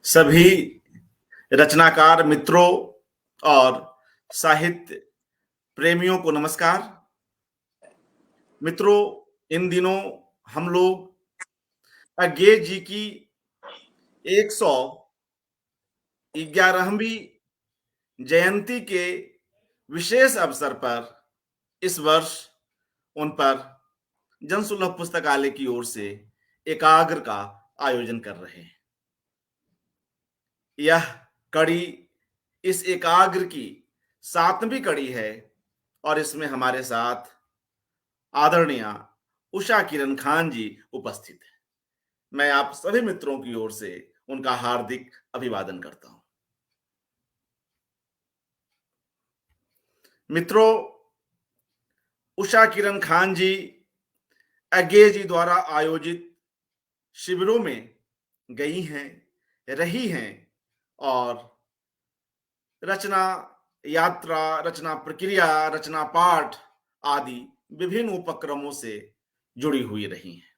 सभी रचनाकार मित्रों और साहित्य प्रेमियों को नमस्कार। मित्रों, इन दिनों हम लोग अज्ञे जी की 111वीं जयंती के विशेष अवसर पर इस वर्ष उन पर जनसुलभ पुस्तकालय की ओर से एकाग्र का आयोजन कर रहे हैं। यह कड़ी इस एकाग्र की 7वीं कड़ी है और इसमें हमारे साथ आदरणीय उषा किरण खान जी उपस्थित हैं। मैं आप सभी मित्रों की ओर से उनका हार्दिक अभिवादन करता हूं। मित्रों, उषा किरण खान जी अज्ञे जी द्वारा आयोजित शिविरों में गई हैं, रही हैं और रचना यात्रा, रचना प्रक्रिया, रचना पाठ आदि विभिन्न उपक्रमों से जुड़ी हुई रही हैं।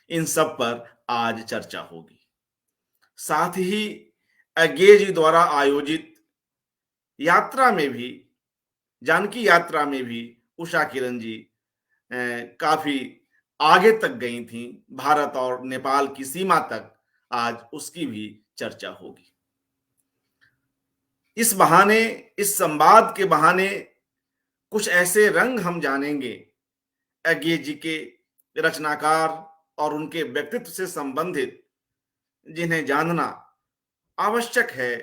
इन सब पर आज चर्चा होगी। साथ ही अज्ञे जी द्वारा आयोजित यात्रा में भी, जानकी यात्रा में भी उषा किरण जी काफी आगे तक गई थी। भारत और नेपाल की सीमा तक आज उसकी भी चर्चा होगी। इस बहाने, इस संवाद के बहाने कुछ ऐसे रंग हम जानेंगे अज्ञे जी के रचनाकार और उनके व्यक्तित्व से संबंधित, जिन्हें जानना आवश्यक है,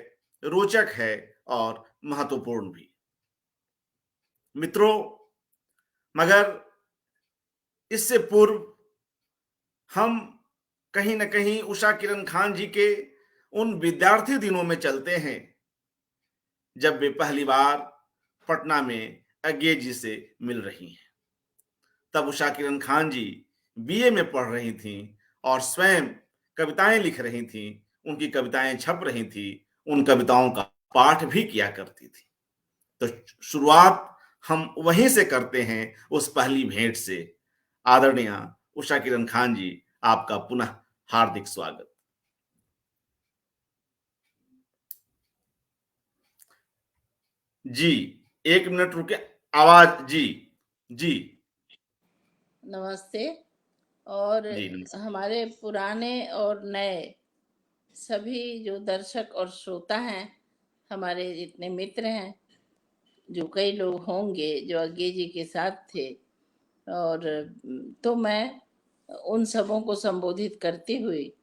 रोचक है और महत्वपूर्ण भी। मित्रों, मगर इससे पूर्व हम कहीं न कहीं उषा किरण खान जी के उन विद्यार्थी दिनों में चलते हैं जब वे पहली बार पटना में अज्ञे जी से मिल रही हैं। तब उषा किरण खान जी बीए में पढ़ रही थीं और स्वयं कविताएं लिख रही थीं। उनकी कविताएं छप रही थीं, उन कविताओं का पाठ भी किया करती थी। तो शुरुआत हम वहीं से करते हैं, उस पहली भेंट से। आदरणीय उषा किरण खान जी, आपका पुनः हार्दिक स्वागत। जी, 1 मिनट रुके। आवाज जी जी नमस्ते। और जी नमस्कार। हमारे पुराने और नए सभी जो दर्शक और श्रोता हैं, हमारे जितने मित्र हैं, जो कई लोग होंगे जो अज्ञे जी के साथ थे, और तो मैं उन सबों को संबोधित करती हुई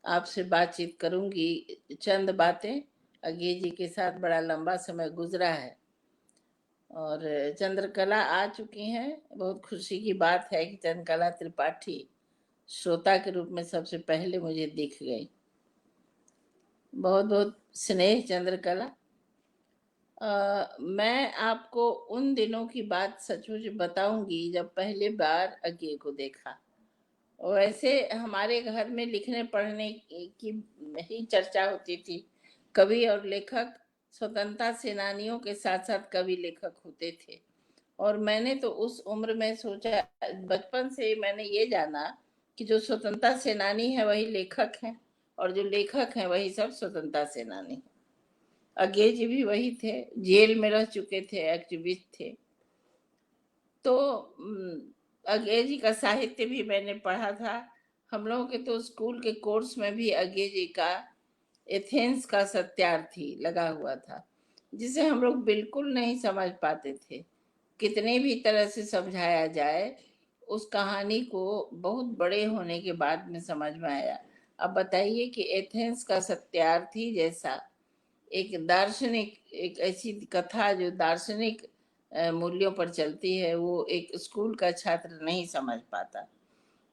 आपसे बातचीत करूंगी। चंद बातें, अज्ञे जी के साथ बड़ा लंबा समय गुजरा है और चंद्रकला आ चुकी हैं। बहुत खुशी की बात है कि चंद्रकला त्रिपाठी श्रोता के रूप में सबसे पहले मुझे दिख गई। बहुत बहुत स्नेह चंद्रकला। मैं आपको उन दिनों की बात सचमुच बताऊंगी जब पहली बार अज्ञे को देखा। वैसे हमारे घर में लिखने पढ़ने की ही चर्चा होती थी। कवि और लेखक, स्वतंत्रता सेनानियों के साथ साथ कवि लेखक होते थे। और मैंने तो उस उम्र में सोचा, बचपन से मैंने ये जाना कि जो स्वतंत्रता सेनानी है वही लेखक हैं, और जो लेखक हैं वही सब स्वतंत्रता सेनानी हैं। अज्ञे जी भी वही थे, जेल में रह चुके थे, एक्टिविस्ट थे। तो अज्ञे जी का साहित्य भी मैंने पढ़ा था। हम लोगों के तो स्कूल के कोर्स में भी अज्ञे जी का एथेंस का सत्यार्थी लगा हुआ था, जिसे हम लोग बिल्कुल नहीं समझ पाते थे। कितने भी तरह से समझाया जाए, उस कहानी को बहुत बड़े होने के बाद में समझ में आया। अब बताइए कि एथेंस का सत्यार्थी जैसा एक दार्शनिक, एक ऐसी कथा जो दार्शनिक मूल्यों पर चलती है, वो एक स्कूल का छात्र नहीं समझ पाता।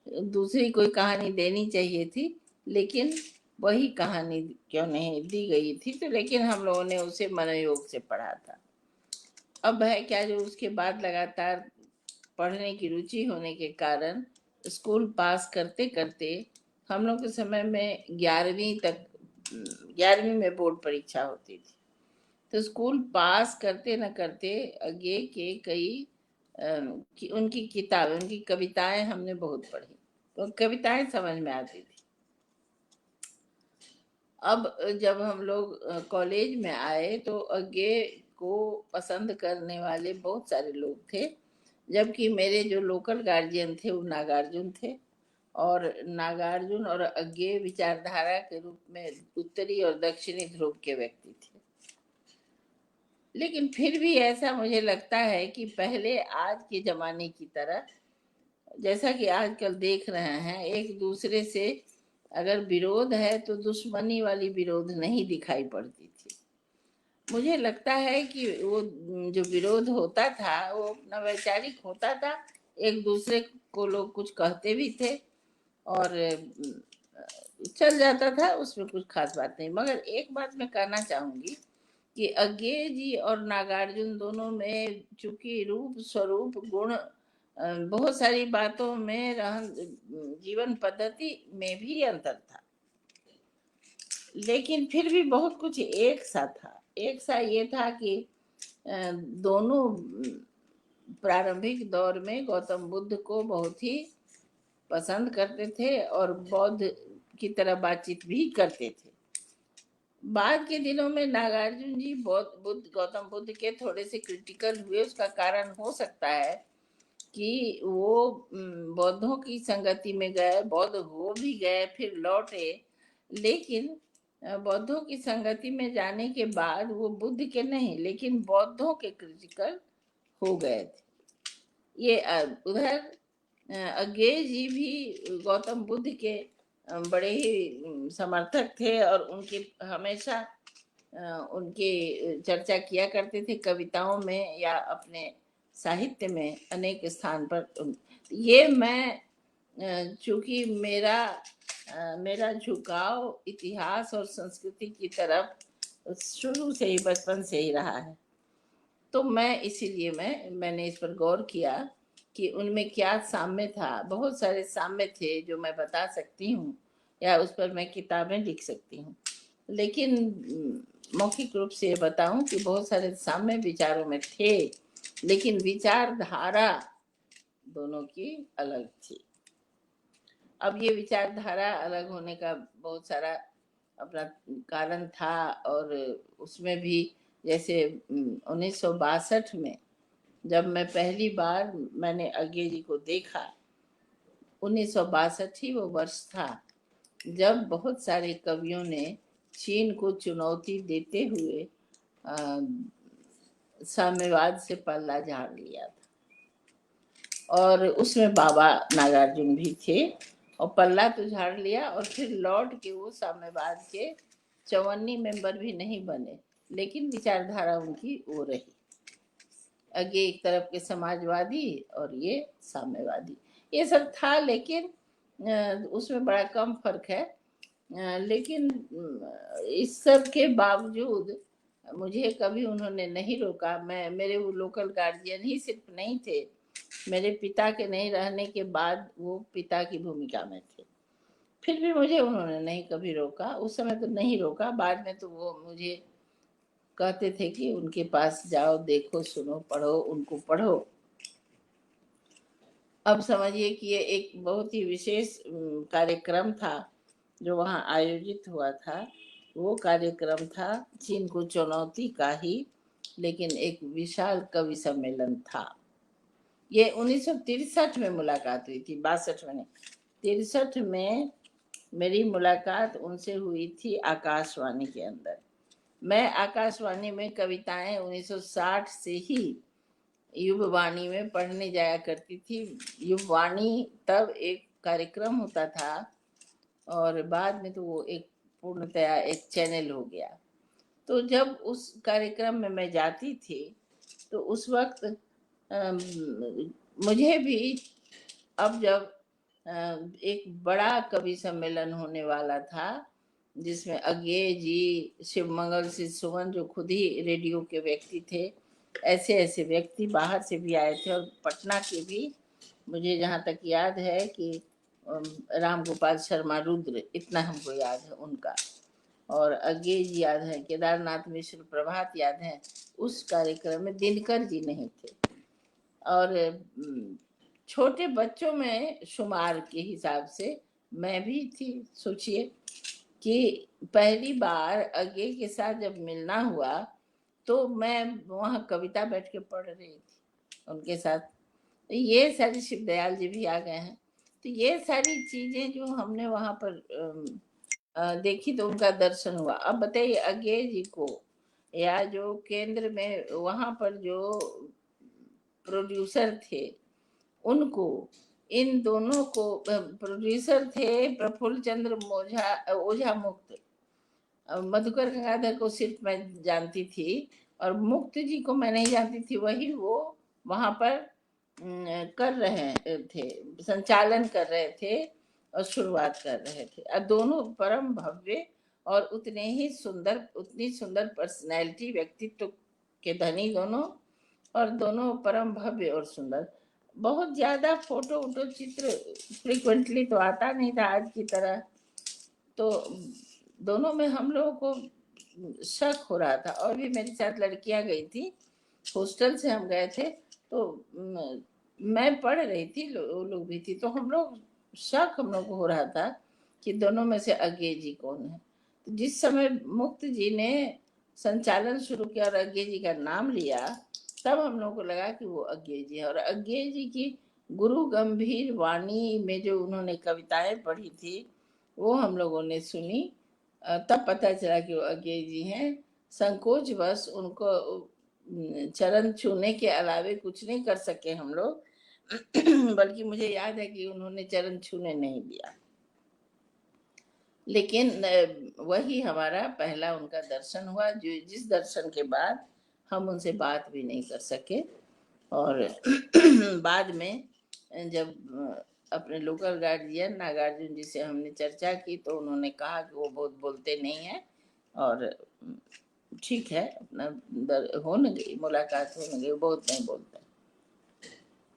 दूसरी कोई कहानी देनी चाहिए थी, लेकिन वही कहानी क्यों नहीं दी गई थी, तो लेकिन हम लोगों ने उसे मनोयोग से पढ़ा था। अब है क्या, जो उसके बाद लगातार पढ़ने की रुचि होने के कारण स्कूल पास करते करते हम लोग के समय में 11वीं में बोर्ड परीक्षा होती थी। तो स्कूल पास करते न करते अज्ञे के कई उनकी किताबें, उनकी कविताएं हमने बहुत पढ़ी, तो कविताएं समझ में आती थी। अब जब हम लोग कॉलेज में आए तो अज्ञे को पसंद करने वाले बहुत सारे लोग थे, जबकि मेरे जो लोकल गार्जियन थे वो नागार्जुन थे, और नागार्जुन और अज्ञे विचारधारा के रूप में उत्तरी और दक्षिणी ध्रुव के व्यक्ति थे। लेकिन फिर भी ऐसा मुझे लगता है कि पहले आज के ज़माने की तरह, जैसा कि आजकल देख रहे हैं, एक दूसरे से अगर विरोध है तो दुश्मनी वाली विरोध नहीं दिखाई पड़ती थी। मुझे लगता है कि वो जो विरोध होता था वो अपना वैचारिक होता था, एक दूसरे को लोग कुछ कहते भी थे और चल जाता था, उसमें कुछ खास बात नहीं। मगर एक बात मैं कहना चाहूंगी कि अज्ञे जी और नागार्जुन दोनों में चूंकि रूप स्वरूप गुण बहुत सारी बातों में रहन जीवन पद्धति में भी अंतर था, लेकिन फिर भी बहुत कुछ एक सा था। एक सा ये था कि दोनों प्रारंभिक दौर में गौतम बुद्ध को बहुत ही पसंद करते थे और बौद्ध की तरह बातचीत भी करते थे। बाद के दिनों में नागार्जुन जी गौतम बुद्ध के थोड़े से क्रिटिकल हुए। उसका कारण हो सकता है कि वो बौद्धों की संगति में गए, बौद्ध हो भी गए, फिर लौटे, लेकिन बौद्धों की संगति में जाने के बाद वो बुद्ध के नहीं लेकिन बौद्धों के क्रिटिकल हो गए थे। ये उधर अज्ञे जी भी गौतम बुद्ध के बड़े ही समर्थक थे और उनके हमेशा उनकी चर्चा किया करते थे कविताओं में या अपने साहित्य में अनेक स्थान पर। ये मैं चूंकि मेरा झुकाव इतिहास और संस्कृति की तरफ शुरू से ही, बचपन से ही रहा है, तो मैं इसीलिए मैंने इस पर गौर किया कि उनमें क्या साम्य था। बहुत सारे साम्य थे जो मैं बता सकती हूँ या उस पर मैं किताबें लिख सकती हूँ, लेकिन मौखिक रूप से ये बताऊं कि बहुत सारे साम्य विचारों में थे, लेकिन विचारधारा दोनों की अलग थी। अब ये विचारधारा अलग होने का बहुत सारा अपना कारण था, और उसमें भी जैसे 1962 में जब मैं पहली बार मैंने अज्ञे जी को देखा, 1962 ही वो वर्ष था जब बहुत सारे कवियों ने चीन को चुनौती देते हुए साम्यवाद से पल्ला झाड़ लिया था, और उसमें बाबा नागार्जुन भी थे, और पल्ला तो झाड़ लिया और फिर लौट के वो साम्यवाद के चवन्नी मेंबर भी नहीं बने, लेकिन विचारधारा उनकी वो रही। आगे एक तरफ के समाजवादी और ये साम्यवादी, ये सब था, लेकिन उसमें बड़ा कम फर्क है। लेकिन इस सब के बावजूद मुझे कभी उन्होंने नहीं रोका। मेरे वो लोकल गार्जियन ही सिर्फ नहीं थे, मेरे पिता के नहीं रहने के बाद वो पिता की भूमिका में थे, फिर भी मुझे उन्होंने नहीं कभी रोका। उस समय तो नहीं रोका, बाद में तो वो मुझे कहते थे कि उनके पास जाओ, देखो, सुनो, पढ़ो, उनको पढ़ो। अब समझिए कि ये एक बहुत ही विशेष कार्यक्रम था जो वहाँ आयोजित हुआ था। वो कार्यक्रम था चीन को चुनौती का ही, लेकिन एक विशाल कवि सम्मेलन था। ये 1963 में मुलाकात हुई थी, 62 में नहीं, 63 में मेरी मुलाकात उनसे हुई थी आकाशवाणी के अंदर। मैं आकाशवाणी में कविताएं 1960 से ही युववाणी में पढ़ने जाया करती थी। युववाणी तब एक कार्यक्रम होता था और बाद में तो वो एक पूर्णतया एक चैनल हो गया। तो जब उस कार्यक्रम में मैं जाती थी तो उस वक्त मुझे भी, अब जब एक बड़ा कवि सम्मेलन होने वाला था जिसमें अज्ञे जी, शिवमंगल सिंह सुमन जो खुद ही रेडियो के व्यक्ति थे, ऐसे ऐसे व्यक्ति बाहर से भी आए थे, और पटना के भी, मुझे जहाँ तक याद है कि राम गोपाल शर्मा रुद्र, इतना हमको याद है उनका, और अज्ञे जी याद है, केदारनाथ मिश्र प्रभात याद है। उस कार्यक्रम में दिनकर जी नहीं थे, और छोटे बच्चों में शुमार के हिसाब से मैं भी थी। सोचिए कि पहली बार अज्ञे के साथ जब मिलना हुआ, तो मैं वहाँ कविता बैठ के पढ़ रही थी उनके साथ। ये सारी शिवदयाल जी भी आ गए हैं। तो ये सारी चीज़ें जो हमने वहाँ पर देखी, तो उनका दर्शन हुआ। अब बताइए अज्ञे जी को, या जो केंद्र में वहाँ पर जो प्रोड्यूसर थे, उनको, इन दोनों को, प्रोड्यूसर थे प्रफुल्ल चंद्र ओझा मुक्त। मधुकर गंगाधर को सिर्फ मैं जानती थी, और मुक्त जी को मैं नहीं जानती थी। वही वो वहाँ पर कर रहे थे, संचालन कर रहे थे और शुरुआत कर रहे थे। और दोनों परम भव्य और उतने ही सुंदर, उतनी सुंदर पर्सनैलिटी, व्यक्तित्व के धनी दोनों, और दोनों परम भव्य और सुंदर। बहुत ज़्यादा फोटो वोटो चित्र फ्रिक्वेंटली तो आता नहीं था आज की तरह, तो दोनों में हम लोगों को शक हो रहा था। और भी मेरे साथ लड़कियां गई थी, हॉस्टल से हम गए थे, तो मैं पढ़ रही थी, वो लोग भी थी, तो हम लोग हम लोग को हो रहा था कि दोनों में से अज्ञे जी कौन है। तो जिस समय मुक्त जी ने संचालन शुरू किया और अज्ञे जी का नाम लिया, तब हम लोग को लगा कि वो अज्ञे जी है। और अज्ञे जी की गुरु गंभीर वाणी में जो उन्होंने कविताएं पढ़ी थी, वो हम लोगों ने सुनी। तब पता चला कि वो अज्ञे जी हैं। संकोच बस उनको चरण छूने के अलावे कुछ नहीं कर सके हम लोग। बल्कि मुझे याद है कि उन्होंने चरण छूने नहीं दिया। लेकिन वही हमारा पहला उनका दर्शन हुआ, जो जिस दर्शन के बाद हम उनसे बात भी नहीं कर सके। और बाद में जब अपने लोकल गार्जियन नागार्जुन जी से हमने चर्चा की, तो उन्होंने कहा कि वो बहुत बोलते नहीं हैं, और ठीक है, अपना हो न गई मुलाकात, हो न गई, बहुत नहीं बोलते,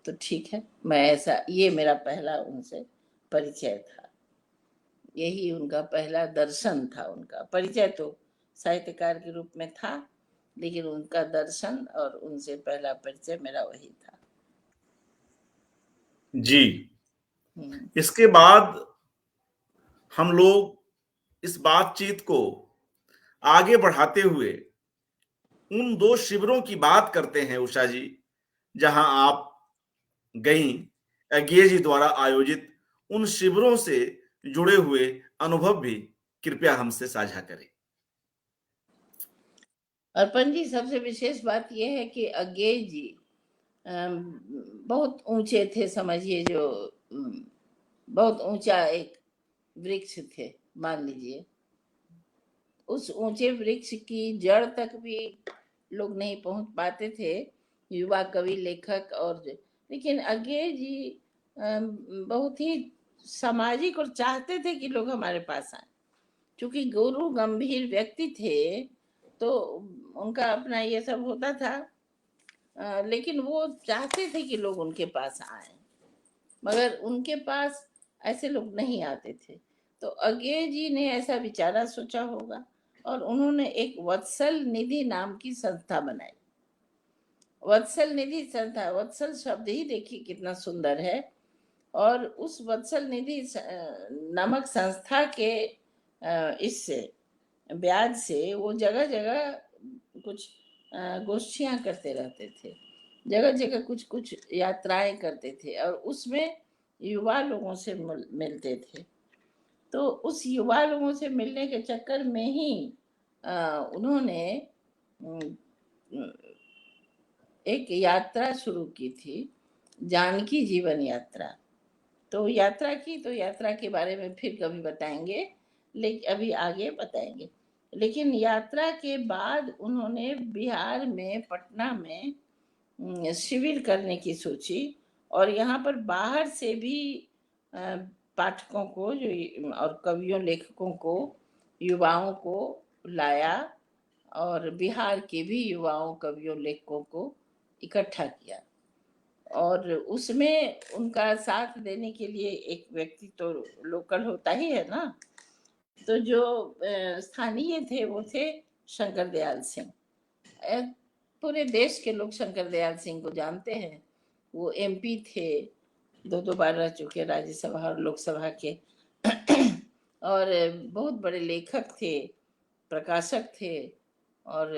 तो ठीक है। मैं ऐसा, ये मेरा पहला उनसे परिचय था, यही उनका पहला दर्शन था। उनका परिचय तो साहित्यकार के रूप में था, लेकिन उनका दर्शन और उनसे पहला परिचय मेरा वही था। जी। इसके बाद हम लोग इस बातचीत को आगे बढ़ाते हुए उन 2 शिविरों की बात करते हैं उषा जी, जहां आप गईं। अज्ञे जी द्वारा आयोजित उन शिविरों से जुड़े हुए अनुभव भी कृपया हमसे साझा करें। अर्पण जी, सबसे विशेष बात यह है कि अज्ञे जी बहुत ऊंचे थे, समझिए, जो बहुत ऊंचा एक वृक्ष थे, मान लीजिए। उस ऊंचे वृक्ष की जड़ तक भी लोग नहीं पहुंच पाते थे, युवा कवि लेखक। और लेकिन अज्ञे जी बहुत ही सामाजिक और चाहते थे कि लोग हमारे पास आए। क्योंकि गुरु गंभीर व्यक्ति थे, तो उनका अपना ये सब होता था, लेकिन वो चाहते थे कि लोग उनके पास आए, मगर उनके पास ऐसे लोग नहीं आते थे। तो अज्ञे जी ने ऐसा विचारा, सोचा होगा, और उन्होंने एक वत्सल निधि नाम की संस्था बनाई। वत्सल निधि संस्था, वत्सल शब्द ही देखिए कितना सुंदर है। और उस वत्सल निधि नामक संस्था के इससे, ब्याज से, वो जगह जगह कुछ गोष्ठियां करते रहते थे, जगह जगह कुछ कुछ यात्राएं करते थे, और उसमें युवा लोगों से मिलते थे। तो उस युवा लोगों से मिलने के चक्कर में ही उन्होंने एक यात्रा शुरू की थी, जानकी जीवन यात्रा। तो यात्रा की, तो यात्रा के बारे में फिर कभी बताएंगे, लेकिन अभी आगे बताएंगे। लेकिन यात्रा के बाद उन्होंने बिहार में, पटना में शिविर करने की सोची, और यहाँ पर बाहर से भी पाठकों को, जो और कवियों लेखकों को, युवाओं को लाया, और बिहार के भी युवाओं कवियों लेखकों को इकट्ठा किया। और उसमें उनका साथ देने के लिए एक व्यक्ति तो लोकल होता ही है ना, तो जो स्थानीय थे वो थे शंकर दयाल सिंह। पूरे देश के लोग शंकर दयाल सिंह को जानते हैं। वो एमपी थे, 2 बार रह चुके, राज्यसभा और लोकसभा के। और बहुत बड़े लेखक थे, प्रकाशक थे और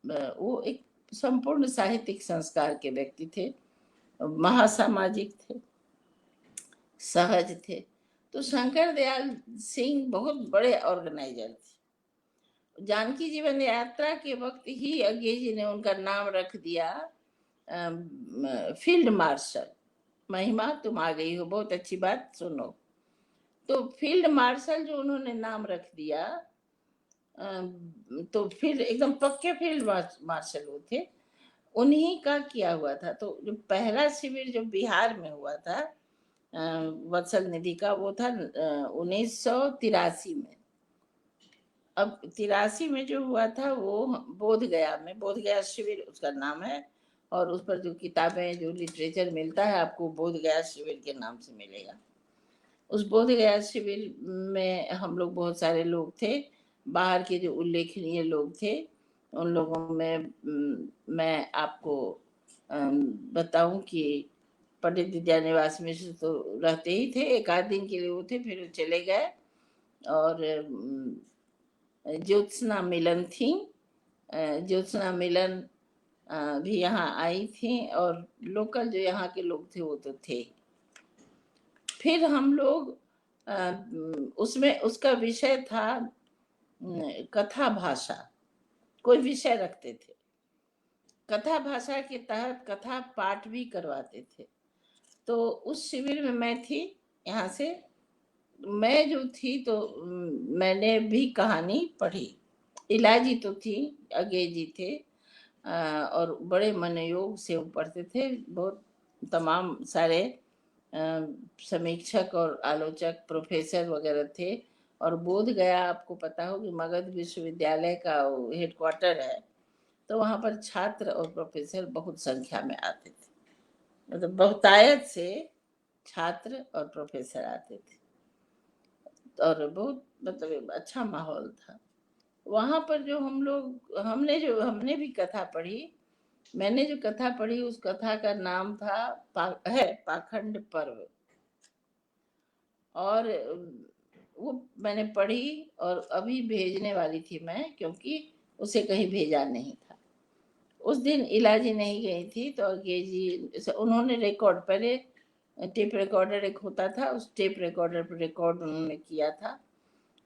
वो एक संपूर्ण साहित्यिक संस्कार के व्यक्ति थे, महासामाजिक थे, सहज थे। तो शंकर दयाल सिंह बहुत बड़े ऑर्गेनाइजर थे। जानकी जीवन यात्रा के वक्त ही अज्ञे जी ने उनका नाम रख दिया फील्ड मार्शल। महिमा तुम आ गई हो, बहुत अच्छी बात, सुनो। तो फील्ड मार्शल जो उन्होंने नाम रख दिया, तो फिर एकदम पक्के फील्ड मार्शल वो थे। उन्हीं का किया हुआ था। तो जो पहला शिविर जो बिहार में हुआ था वत्सल निधि का, वो था 1983 में। अब 83 में जो हुआ था वो बोध गया में, बोध गया शिविर उसका नाम है। और उस पर जो किताबें, जो लिटरेचर मिलता है आपको, बोध गया शिविर के नाम से मिलेगा। उस बोध गया शिविर में हम लोग बहुत सारे लोग थे, बाहर के जो उल्लेखनीय लोग थे उन लोगों में मैं आपको बताऊं कि पंडित विद्यानिवास मिश्र तो रहते ही थे, एक आध दिन के लिए वो थे, फिर वो चले गए। और ज्योत्सना मिलन थी, ज्योत्सना मिलन भी यहाँ आई थी, और लोकल जो यहाँ के लोग थे वो तो थे। फिर हम लोग उसमें उसका विषय था कथा भाषा, कोई विषय रखते थे। कथा भाषा के तहत कथा पाठ भी करवाते थे। तो उस शिविर में मैं थी। यहाँ से मैं जो थी तो मैंने भी कहानी पढ़ी। इलाजी तो थी, अज्ञे जी थे, और बड़े मनोयोग से वो पढ़ते थे। बहुत तमाम सारे समीक्षक और आलोचक प्रोफेसर वगैरह थे। और बोध गया आपको पता हो कि मगध विश्वविद्यालय का हेडक्वार्टर है, तो वहाँ पर छात्र और प्रोफेसर बहुत संख्या में आते थे। मतलब बहुतायत से छात्र और प्रोफेसर आते थे, और बहुत मतलब अच्छा माहौल था वहाँ पर। जो हम लोग हमने भी कथा पढ़ी। मैंने जो कथा पढ़ी उस कथा का नाम था पाखंड पर्व। और वो मैंने पढ़ी और अभी भेजने वाली थी मैं, क्योंकि उसे कहीं भेजा नहीं था। उस दिन इलाजी नहीं गई थी, तो अज्ञे जी उन्होंने रिकॉर्ड, पहले टेप रिकॉर्डर एक होता था, उस टेप रिकॉर्डर पर रिकॉर्ड उन्होंने किया था,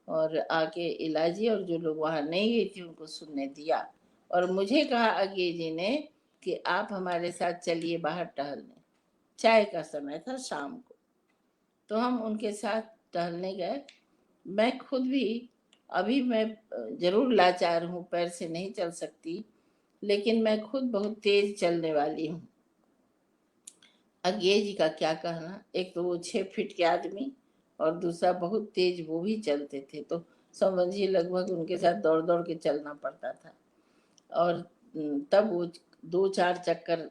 और आके इलाजी और जो लोग वहाँ नहीं गई थी उनको सुनने दिया। और मुझे कहा अज्ञे जी ने कि आप हमारे साथ चलिए बाहर टहलने। चाय का समय था, शाम को। तो हम उनके साथ टहलने गए। मैं खुद भी, अभी मैं जरूर लाचार हूँ, पैर से नहीं चल सकती, लेकिन मैं खुद बहुत तेज चलने वाली हूँ। अज्ञे जी का क्या कहना, एक तो वो 6 फीट के आदमी, और दूसरा बहुत तेज वो भी चलते थे। तो समझिए लगभग उनके साथ दौड़ दौड़ के चलना पड़ता था। और तब वो 2-4 चक्कर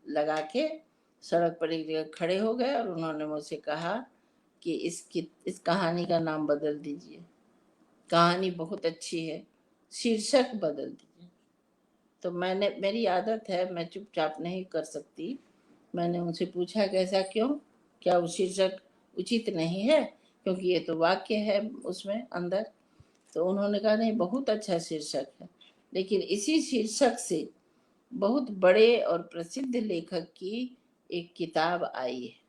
लगा के सड़क पर एक जगह खड़े हो गए, और उन्होंने मुझसे कहा कि इस कहानी का नाम बदल दीजिए, कहानी बहुत अच्छी है, शीर्षक बदल दीजिए। तो मेरी आदत है, मैं चुपचाप नहीं कर सकती। मैंने उनसे पूछा कि ऐसा क्यों, क्या वो शीर्षक उचित नहीं है, क्योंकि ये तो वाक्य है उसमें अंदर। तो उन्होंने कहा नहीं, बहुत अच्छा शीर्षक है, लेकिन इसी शीर्षक से बहुत बड़े और प्रसिद्ध लेखक की एक किताब आई है।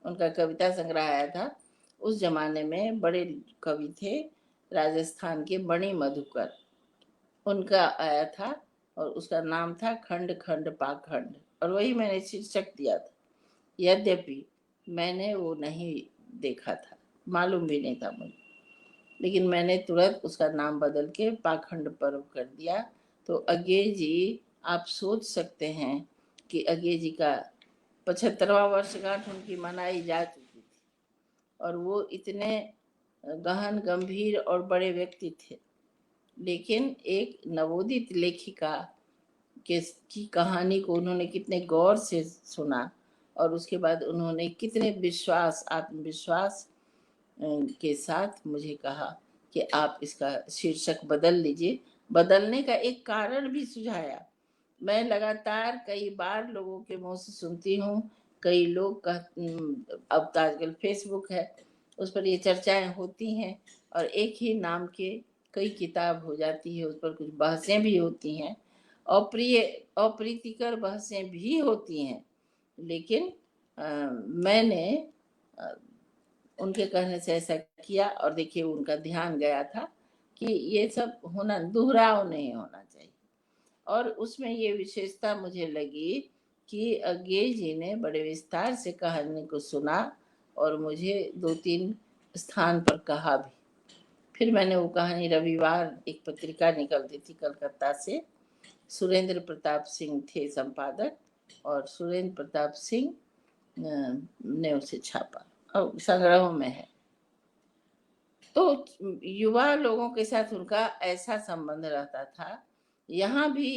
उनका कविता संग्रह आया था। उस जमाने में बड़े कवि थे, राजस्थान के मणि मधुकर, उनका आया था, और उसका नाम था खंड खंड पाखंड, और वही मैंने शीर्षक दिया था। यद्यपि मैंने वो नहीं देखा था, मालूम भी नहीं था मुझे, लेकिन मैंने तुरंत उसका नाम बदल के पाखंड पर्व कर दिया। तो अज्ञे जी, आप सोच सकते हैं कि अज्ञे जी का 75वां वर्षगांठ उनकी मनाई जा चुकी थी, और वो इतने गहन गंभीर और बड़े व्यक्ति थे, लेकिन एक नवोदित लेखिका की कहानी को उन्होंने कितने गौर से सुना, और उसके बाद उन्होंने कितने विश्वास, आत्मविश्वास के साथ मुझे कहा कि आप इसका शीर्षक बदल लीजिए। बदलने का एक कारण भी सुझाया। मैं लगातार कई बार लोगों के मुंह से सुनती हूँ, कई लोग अब तो आजकल फेसबुक है, उस पर ये चर्चाएं होती हैं और एक ही नाम के कई किताब हो जाती है, उस पर कुछ बहसें भी होती हैं, अप्रिय अप्रीतिकर बहसें भी होती हैं। लेकिन मैंने अ, उनके कहने से ऐसा किया और देखिए उनका ध्यान गया था कि ये सब होना, दोहराव नहीं होना चाहिए। और उसमें ये विशेषता मुझे लगी कि अज्ञे जी ने बड़े विस्तार से कहानी को सुना और मुझे 2-3 स्थान पर कहा भी। फिर मैंने वो कहानी रविवार, एक पत्रिका निकलती थी कलकत्ता से, सुरेंद्र प्रताप सिंह थे संपादक, और सुरेंद्र प्रताप सिंह ने उसे छापा और संग्रहों में है। तो युवा लोगों के साथ उनका ऐसा संबंध रहता था। यहाँ भी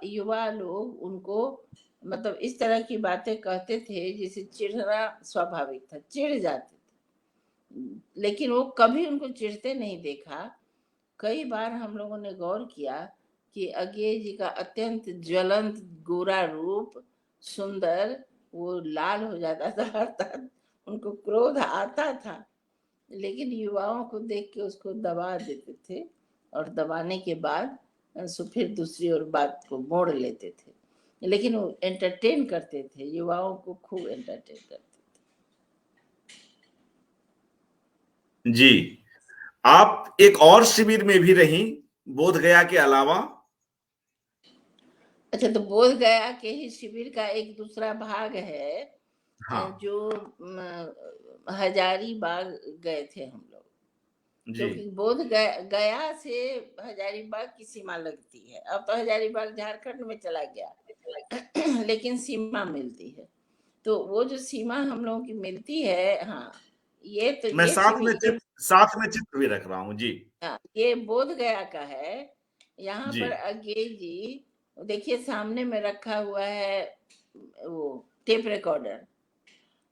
युवा लोग उनको मतलब इस तरह की बातें कहते थे जिसे चिढ़ना स्वाभाविक था, चिढ़ जाते थे, लेकिन वो कभी उनको चिढ़ते नहीं देखा। कई बार हम लोगों ने गौर किया कि अज्ञे जी का अत्यंत ज्वलंत गोरा रूप, सुंदर, वो लाल हो जाता था अर्थात उनको क्रोध आता था, लेकिन युवाओं को देख के उसको दबा देते थे और दबाने के बाद सो फिर दूसरी ओर बात को मोड़ लेते थे, लेकिन वो एंटरटेन करते थे, युवाओं को खूब एंटरटेन करते जी। आप एक और शिविर में भी रहीं, बोध गया के अलावा? थे। अच्छा, तो बोध गया के ही शिविर का एक दूसरा भाग है हाँ। जो हजारीबाग गए थे हम लोग, जी। क्योंकि बोध गया से हजारीबाग की सीमा लगती है। अब तो हजारीबाग झारखंड में चला गया लेकिन सीमा मिलती है। तो वो जो सीमा हम लोगों की मिलती है, हाँ, ये तो मैं ये शिविर ये साथ में चित्र भी रख रहा हूँ। जी। हाँ, ये बोध गया का है। यहाँ जी। पर अज्ञे जी, देखिए सामने में रखा हुआ है वो टेप रिकॉर्डर,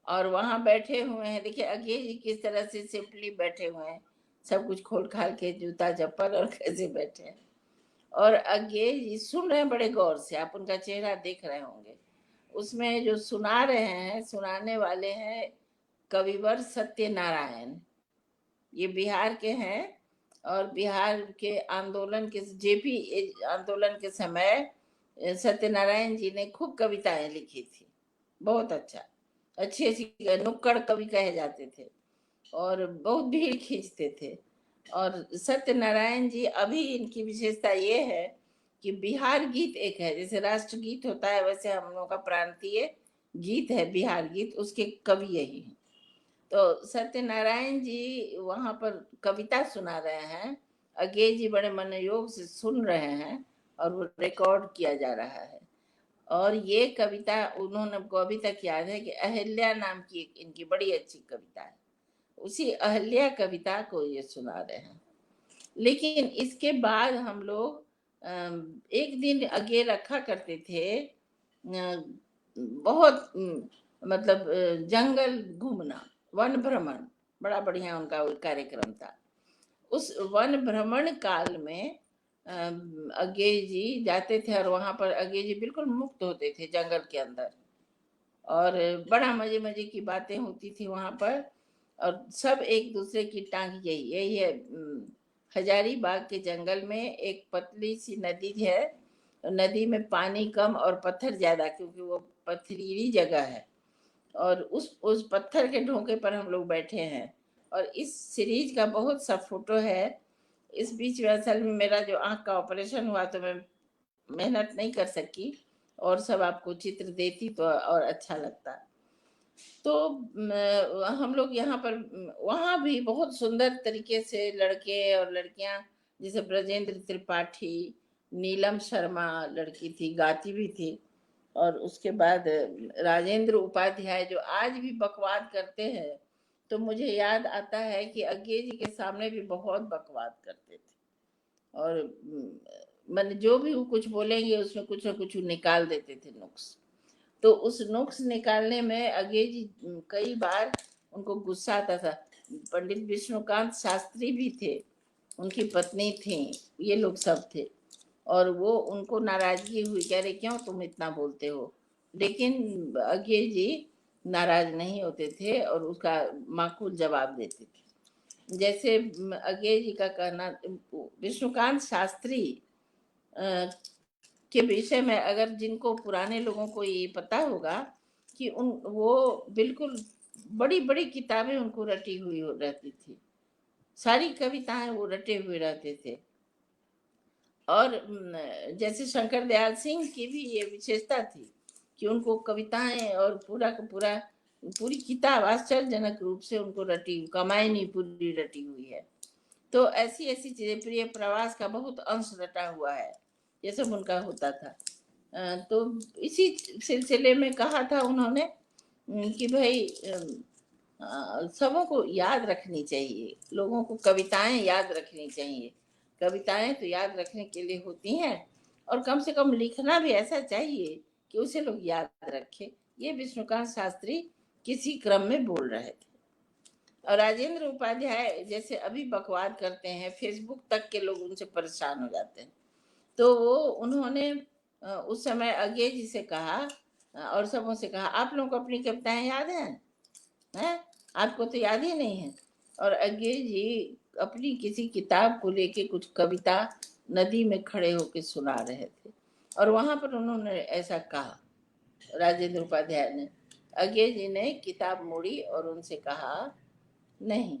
और वहां बैठे हुए हैं, देखिए अज्ञे जी किस तरह से सिंपली बैठे हुए हैं, सब कुछ खोल खाल के, जूता चप्पल और कैसे बैठे हैं। और अज्ञे जी सुन रहे हैं बड़े गौर से, आप उनका चेहरा देख रहे होंगे। उसमें जो सुना रहे हैं, सुनाने वाले हैं कविवर सत्यनारायण, ये बिहार के हैं। और बिहार के आंदोलन के, जेपी आंदोलन के समय सत्यनारायण जी ने खूब कविताएं लिखी थी, बहुत अच्छा, अच्छी अच्छी, नुक्कड़ कवि कहे जाते थे और बहुत भीड़ खींचते थे। और सत्यनारायण जी, अभी इनकी विशेषता ये है कि बिहार गीत एक है, जैसे राष्ट्रगीत होता है वैसे हम लोगों का प्रांतीय गीत है बिहार गीत, उसके कवि यही हैं। तो सत्यनारायण जी वहां पर कविता सुना रहे हैं, अज्ञे जी बड़े मनोयोग से सुन रहे हैं और वो रिकॉर्ड किया जा रहा है। और ये कविता उन्होंने को अभी तक याद है कि अहिल्या नाम की एक इनकी बड़ी अच्छी कविता है, उसी अहिल्या कविता को ये सुना रहे हैं। लेकिन इसके बाद हम लोग एक दिन आगे रखा करते थे, बहुत मतलब जंगल घूमना, वन भ्रमण, बड़ा बढ़िया उनका कार्यक्रम था। उस वन भ्रमण काल में अज्ञे जी जाते थे और वहां पर अज्ञे जी बिल्कुल मुक्त होते थे जंगल के अंदर, और बड़ा मजे मजे की बातें होती थी वहां पर। और सब एक दूसरे की टांग, यही है हजारीबाग के जंगल में एक पतली सी नदी है, नदी में पानी कम और पत्थर ज्यादा, क्योंकि वो पथरीली जगह है। और उस पत्थर के ढोके पर हम लोग बैठे हैं। और इस सीरीज का बहुत सा फोटो है। इस बीच में असल में मेरा जो आंख का ऑपरेशन हुआ तो मैं मेहनत नहीं कर सकी, और सब आपको चित्र देती तो और अच्छा लगता। तो हम लोग यहाँ पर, वहाँ भी बहुत सुंदर तरीके से लड़के और लड़कियां, जैसे ब्रजेंद्र त्रिपाठी, नीलम शर्मा लड़की थी, गाती भी थी, और उसके बाद राजेंद्र उपाध्याय जो आज भी बकवाद करते हैं। तो मुझे याद आता है कि अज्ञे जी के सामने भी बहुत बकवाद करते थे, और मैंने जो भी वो कुछ बोलेंगे उसमें कुछ ना कुछ निकाल देते थे नुक्स। तो उस नुक्स निकालने में अज्ञे जी कई बार उनको गुस्सा आता था। पंडित विष्णुकांत शास्त्री भी थे, उनकी पत्नी थी, ये लोग सब थे। और वो उनको नाराजगी हुई, कह रहे क्यों तुम इतना बोलते हो। लेकिन अज्ञे जी नाराज नहीं होते थे और उसका माकूल जवाब देते थे। जैसे अज्ञे जी का कहना, विष्णुकांत शास्त्री के विषय में अगर जिनको पुराने लोगों को ये पता होगा कि वो बिल्कुल बड़ी बड़ी किताबें उनको रटी हुई रहती थी, सारी कविताएं वो रटे हुए रहते थे। और जैसे शंकर दयाल सिंह की भी ये विशेषता थी कि उनको कविताएं और पूरा का पूरा पूरी किताब आश्चर्यजनक रूप से उनको रटी, कमायनी पूरी रटी हुई है। तो ऐसी ऐसी चीजें, प्रिय प्रवास का बहुत अंश रटा हुआ है, ये सब उनका होता था। तो इसी सिलसिले में कहा था उन्होंने कि भाई सबों को याद रखनी चाहिए, लोगों को कविताएं याद रखनी चाहिए। कविताएं तो याद रखने के लिए होती हैं, और कम से कम लिखना भी ऐसा चाहिए कि उसे लोग याद रखें। ये विष्णुकांत शास्त्री किसी क्रम में बोल रहे थे। और राजेंद्र उपाध्याय जैसे अभी बकवाद करते हैं, फेसबुक तक के लोग उनसे परेशान हो जाते हैं। तो वो उन्होंने उस समय अज्ञे जी से कहा और सबों से कहा, आप लोगों को अपनी कविताएं याद हैं? आपको तो याद ही नहीं है। और अज्ञे जी अपनी किसी किताब को लेके कुछ कविता नदी में खड़े होकर सुना रहे थे, और वहां पर उन्होंने ऐसा कहा, राजेंद्र उपाध्याय ने, अज्ञे जी ने किताब मोड़ी और उनसे कहा, नहीं,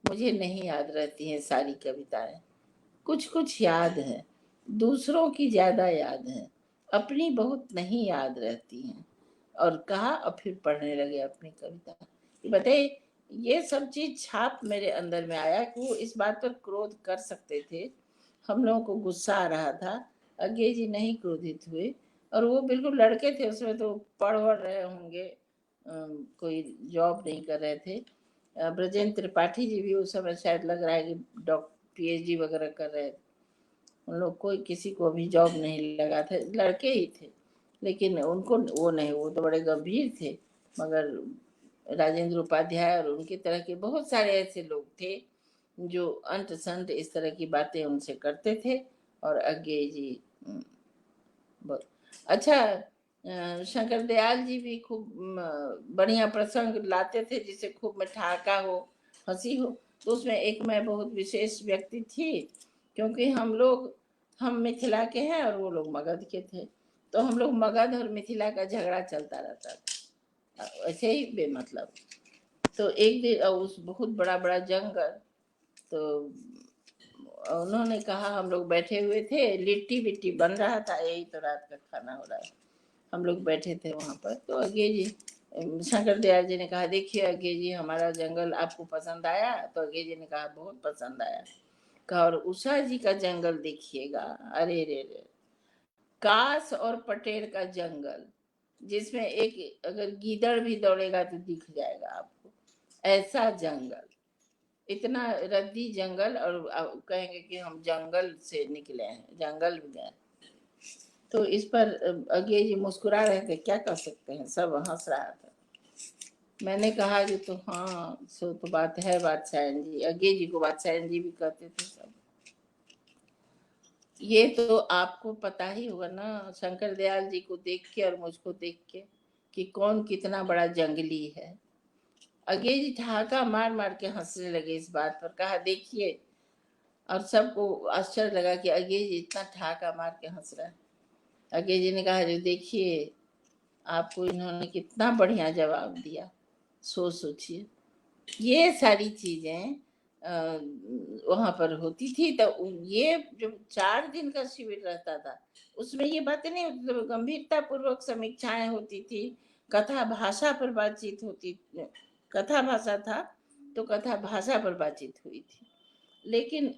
मुझे नहीं याद रहती हैं सारी कविताएं, कुछ कुछ याद है, दूसरों की ज्यादा याद है, अपनी बहुत नहीं याद रहती हैं। और कहा, और फिर पढ़ने लगे अपनी कविता। बताइए, ये सब चीज छाप मेरे अंदर में आया कि वो इस बात पर क्रोध कर सकते थे, हम लोगों को गुस्सा आ रहा था, अज्ञे जी नहीं क्रोधित हुए। और वो बिल्कुल लड़के थे, उसमें तो पढ़ रहे होंगे, कोई जॉब नहीं कर रहे थे। ब्रजेंद्र त्रिपाठी जी भी उस समय शायद लग रहा है कि पीएचडी वगैरह कर रहे थे। उन लोग कोई किसी को भी जॉब नहीं लगा था, लड़के ही थे, लेकिन उनको वो नहीं, वो तो बड़े गंभीर थे। मगर राजेंद्र उपाध्याय और उनकी तरह के बहुत सारे ऐसे लोग थे जो अंट संट इस तरह की बातें उनसे करते थे। और अज्ञे जी बहुत अच्छा, शंकर दयाल जी भी खूब बढ़िया प्रसंग लाते थे, जिसे खूब में ठहाका हो, हंसी हो। तो उसमें एक मैं बहुत विशेष व्यक्ति थी, क्योंकि हम मिथिला के हैं और वो लोग मगध के थे, तो हम लोग मगध और मिथिला का झगड़ा चलता रहता था, ऐसे ही बेमतलब। तो एक दिन उस बहुत बड़ा बड़ा जंगल, तो उन्होंने कहा, हम लोग बैठे हुए थे, लिट्टी विट्टी बन रहा था, यही तो रात का खाना हो रहा है, हम लोग बैठे थे वहां पर। तो अज्ञे जी, शंकर दयाल जी ने कहा, देखिए अज्ञे जी, हमारा जंगल आपको पसंद आया? तो अज्ञे जी ने कहा, बहुत पसंद आया। कहा, और उषा जी का जंगल देखिएगा, अरे रे रे, कास और पटेल का जंगल, जिसमें एक अगर गीदड़ भी दौड़ेगा तो दिख जाएगा आपको, ऐसा जंगल, इतना रद्दी जंगल। और कहेंगे कि हम जंगल से निकले हैं, जंगल में गए। तो इस पर अज्ञे जी मुस्कुरा रहे थे, क्या कर सकते हैं, सब हंस रहा था। मैंने कहा कि तो हाँ, सो तो बात है बादशाहन जी, अज्ञे जी को बादशाहन जी भी कहते थे सब। ये तो आपको पता ही होगा ना, शंकर दयाल जी को देख के और मुझको देख के, कि कौन कितना बड़ा जंगली है। अज्ञे जी ठहाका मार मार के हंसने लगे इस बात पर, कहा, देखिए। और सबको आश्चर्य लगा कि अज्ञे जी इतना ठहाका मार के हंस रहा है। अज्ञे जी ने कहा, जो देखिए, आपको इन्होंने कितना बढ़िया जवाब दिया, सोचिए। ये सारी चीजें वहां पर होती थी। तो ये जो 4 दिन का शिविर रहता था, उसमें ये बातें नहीं होती थी, गंभीरता पूर्वक समीक्षाएं होती थी, कथा भाषा पर बातचीत होती, कथा भाषा था तो कथा भाषा पर बातचीत हुई थी। लेकिन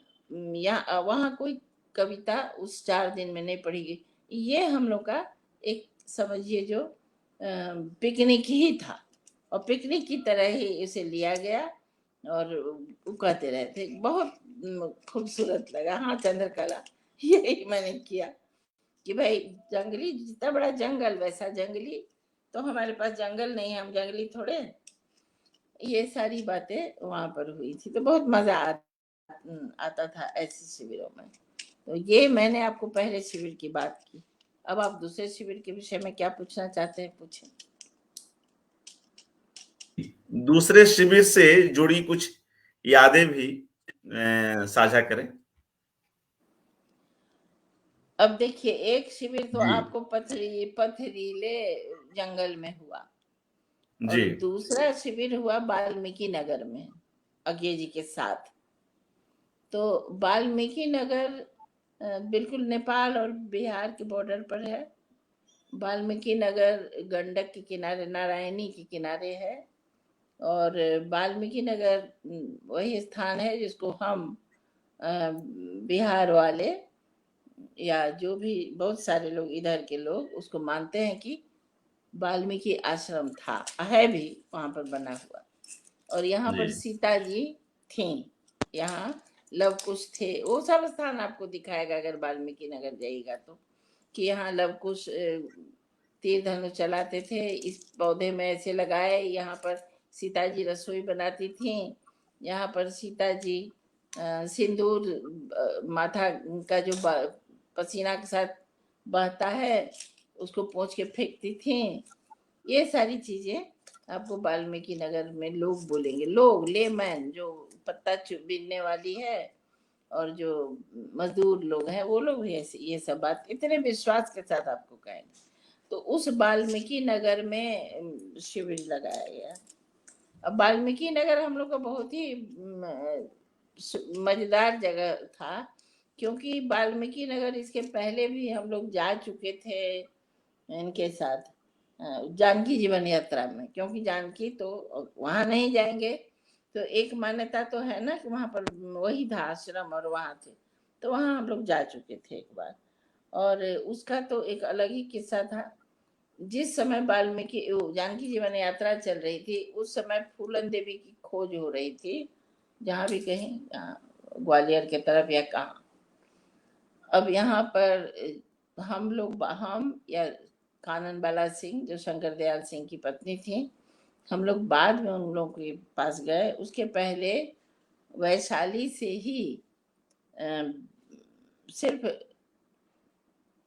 यहाँ वहाँ कोई कविता उस 4 दिन में नहीं पढ़ी गई। ये हम लोग का एक, समझिए, जो पिकनिक ही था, और पिकनिक की तरह ही इसे लिया गया। और वो कहते रहे थे, बहुत खूबसूरत लगा। हाँ चंद्रकला, यही मैंने किया कि भाई, जंगली, जितना बड़ा जंगल वैसा जंगली, तो हमारे पास जंगल नहीं है, हम जंगली थोड़े। ये सारी बातें वहां पर हुई थी, तो बहुत मजा आता था ऐसे शिविरों में। तो ये मैंने आपको पहले शिविर की बात की। अब आप दूसरे शिविर के विषय में क्या पूछना चाहते हैं, पूछें। दूसरे शिविर से जुड़ी कुछ यादें भी साझा करें। अब देखिए, एक शिविर तो जी, आपको पथरीले जंगल में हुआ, जी, और दूसरा शिविर हुआ वाल्मीकि नगर में, अज्ञे जी के साथ। तो वाल्मीकि नगर बिल्कुल नेपाल और बिहार के बॉर्डर पर है। वाल्मीकि नगर गंडक के किनारे, नारायणी के किनारे है। और वाल्मीकि नगर वही स्थान है जिसको हम बिहार वाले या जो भी बहुत सारे लोग इधर के लोग उसको मानते हैं कि वाल्मीकि आश्रम था, है भी वहां पर बना हुआ। और यहाँ जी, पर सीता जी थी, यहाँ लव कुश थे। वो सब स्थान आपको दिखाएगा अगर वाल्मीकि नगर जाइएगा तो, कि यहाँ लव कुश तीर धनुष चलाते थे, इस पौधे में ऐसे लगाए। यहाँ पर सीता जी रसोई बनाती थी। यहाँ पर सीता जी सिंदूर माथा का जो पसीना के साथ बहता है उसको पोंछ के फेंकती थी। ये सारी चीजें आपको वाल्मीकि नगर में लोग बोलेंगे। लोग लेमैन जो पत्ता बीनने वाली है और जो मजदूर लोग हैं वो लोग भी ऐसे ये सब बात इतने विश्वास के साथ आपको कहेंगे। तो उस वाल्मीकि नगर में शिविर लगाया गया। अब वाल्मीकि नगर हम लोग का बहुत ही मजेदार जगह था, क्योंकि वाल्मीकि नगर इसके पहले भी हम लोग जा चुके थे इनके साथ जानकी जीवन यात्रा में। क्योंकि जानकी तो वहां नहीं जाएंगे तो एक मान्यता तो है ना कि वहां पर वही था आश्रम और वहां थे, तो वहां हम लोग जा चुके थे एक बार। और उसका तो एक अलग ही किस्सा था। जिस समय वाल्मीकि जानकी जीवन यात्रा चल रही थी उस समय फूलन देवी की खोज हो रही थी, जहाँ भी कहीं ग्वालियर के तरफ या कहाँ। अब यहाँ पर हम या कानन बाला सिंह जो शंकर दयाल सिंह की पत्नी थी, हम लोग बाद में उन लोगों के पास गए। उसके पहले वैशाली से ही सिर्फ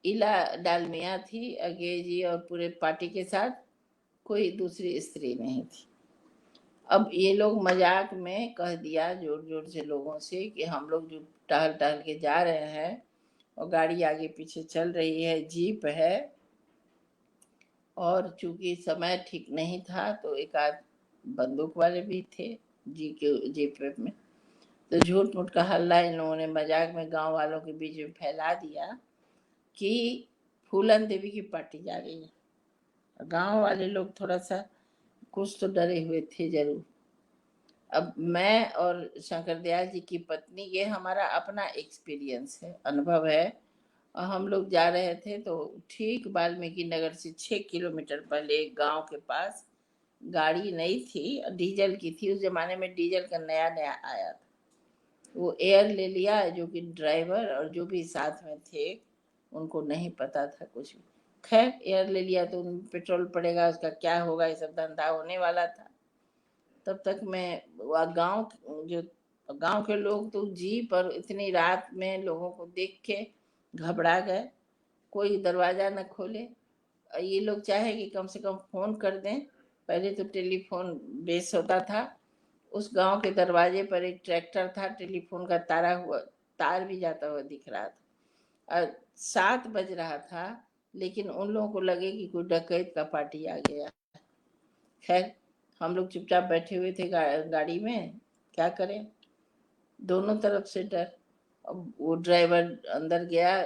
इला डालमिया थी, अगे जी और पूरे पार्टी के साथ, कोई दूसरी स्त्री नहीं थी। अब ये लोग मजाक में कह दिया जोर जोर से लोगों से कि हम लोग जो टहल टहल के जा रहे हैं और गाड़ी आगे पीछे चल रही है, जीप है, और चूंकि समय ठीक नहीं था तो एक आध बंदूक वाले भी थे जीप में। तो झूठ मूठ का हल्ला इन लोगों ने मजाक में गांव वालों के बीच में फैला दिया कि फूलन देवी की पार्टी जा रही है। गांव वाले लोग थोड़ा सा कुछ तो डरे हुए थे जरूर। अब मैं और शंकर दयाल जी की पत्नी, ये हमारा अपना एक्सपीरियंस है, अनुभव है। और हम लोग जा रहे थे तो ठीक वाल्मीकि नगर से 6 किलोमीटर पहले एक गांव के पास गाड़ी नई थी, डीजल की थी। उस जमाने में डीजल का नया नया आया था। वो एयर ले लिया, जो कि ड्राइवर और जो भी साथ में थे उनको नहीं पता था कुछ भी। खैर एयर ले लिया तो पेट्रोल पड़ेगा, उसका क्या होगा, ये सब धंधा होने वाला था। तब तक मैं गांव जो गांव के लोग तो जीप पर इतनी रात में लोगों को देख के घबरा गए। कोई दरवाजा न खोले। ये लोग चाहे कि कम से कम फोन कर दें। पहले तो टेलीफोन बेस होता था। उस गांव के दरवाजे पर एक ट्रैक्टर था, टेलीफोन का तार भी जाता हुआ दिख रहा था। 7 बज रहा था, लेकिन उन लोगों को लगे कि कोई डकैत का पार्टी आ गया। खैर हम लोग चुपचाप बैठे हुए थे गाड़ी में, क्या करें, दोनों तरफ से डर। अब वो ड्राइवर अंदर गया,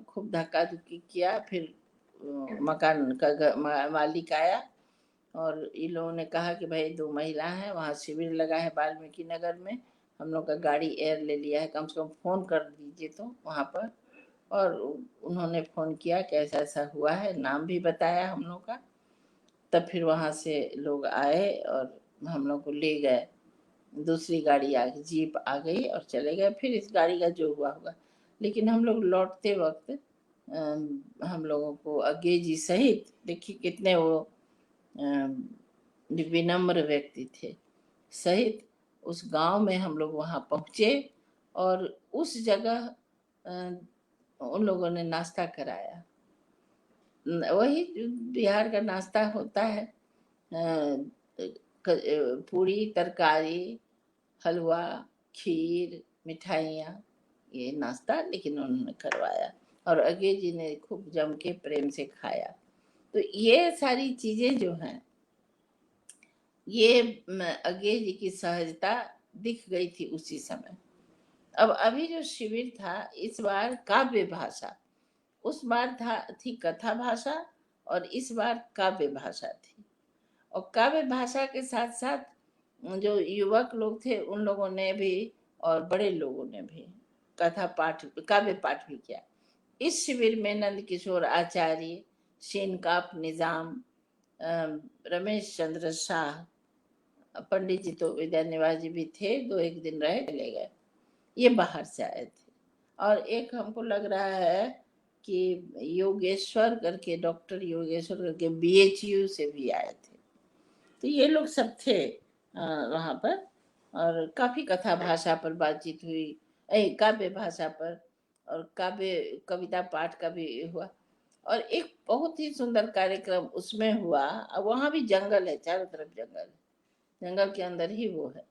खूब धक्का धुक्की किया। फिर मकान का मालिक आया और इन लोगों ने कहा कि भाई 2 महिला हैं, वहाँ शिविर लगा है वाल्मीकि नगर में, हम लोग का गाड़ी एयर ले लिया है, कम से कम फ़ोन कर दीजिए तो वहाँ पर। और उन्होंने फ़ोन किया कि ऐसा ऐसा हुआ है, नाम भी बताया हम लोग का। तब फिर वहाँ से लोग आए और हम लोग को ले गए। दूसरी गाड़ी आ गई, जीप आ गई और चले गए। फिर इस गाड़ी का जो हुआ होगा। लेकिन हम लोग लौटते वक्त हम लोगों को अज्ञे जी सहित, देखिए कितने वो विनम्र व्यक्ति थे, सहित उस गांव में हम लोग वहां पहुंचे। और उस जगह उन लोगों ने नाश्ता कराया। वही जो बिहार का नाश्ता होता है, पूरी, तरकारी, हलवा, खीर, मिठाइयाँ, ये नाश्ता लेकिन उन्होंने करवाया और अज्ञे जी ने खूब जम के प्रेम से खाया। तो ये सारी चीज़ें जो हैं, ये अज्ञे जी की सहजता दिख गई थी उसी समय। अब अभी जो शिविर था, इस बार काव्य भाषा, उस बार थी कथा भाषा और इस बार काव्य भाषा थी। और काव्य भाषा के साथ साथ जो युवक लोग थे उन लोगों ने भी और बड़े लोगों ने भी कथा पाठ, काव्य पाठ भी किया। इस शिविर में नंद किशोर आचार्य, शेनकाप निजाम, रमेश चंद्र शाह, पंडित जी तो विद्या निवास जी भी थे, 2-1 दिन रहे चले गए। ये बाहर से आए थे। और एक हमको लग रहा है कि योगेश्वर करके, डॉक्टर योगेश्वर करके बीएचयू से भी आए थे। तो ये लोग सब थे वहाँ पर। और काफी कथा भाषा पर बातचीत हुई, काव्य भाषा पर, और काव्य कविता पाठ का भी हुआ। और एक बहुत ही सुंदर कार्यक्रम उसमें हुआ। अब वहाँ भी जंगल है, चारों तरफ जंगल है, जंगल के अंदर ही वो है।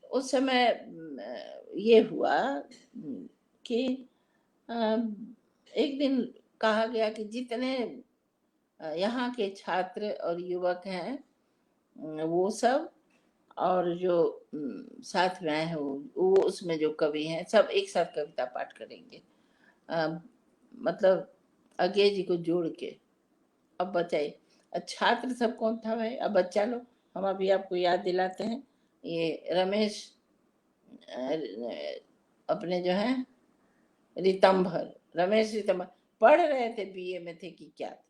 उस समय ये हुआ कि एक दिन कहा गया कि जितने यहाँ के छात्र और युवक हैं, वो सब, और जो साथ में आए हैं वो उसमें जो कवि हैं, सब एक साथ कविता पाठ करेंगे। मतलब अज्ञे जी को जोड़ के। अब बताइए, छात्र सब कौन था भाई? अब बच्चा लोग, हम अभी आपको याद दिलाते हैं। ये रमेश, अपने जो हैं रितंभर, रमेश रितंभर पढ़ रहे थे, बीए में थे कि क्या थे,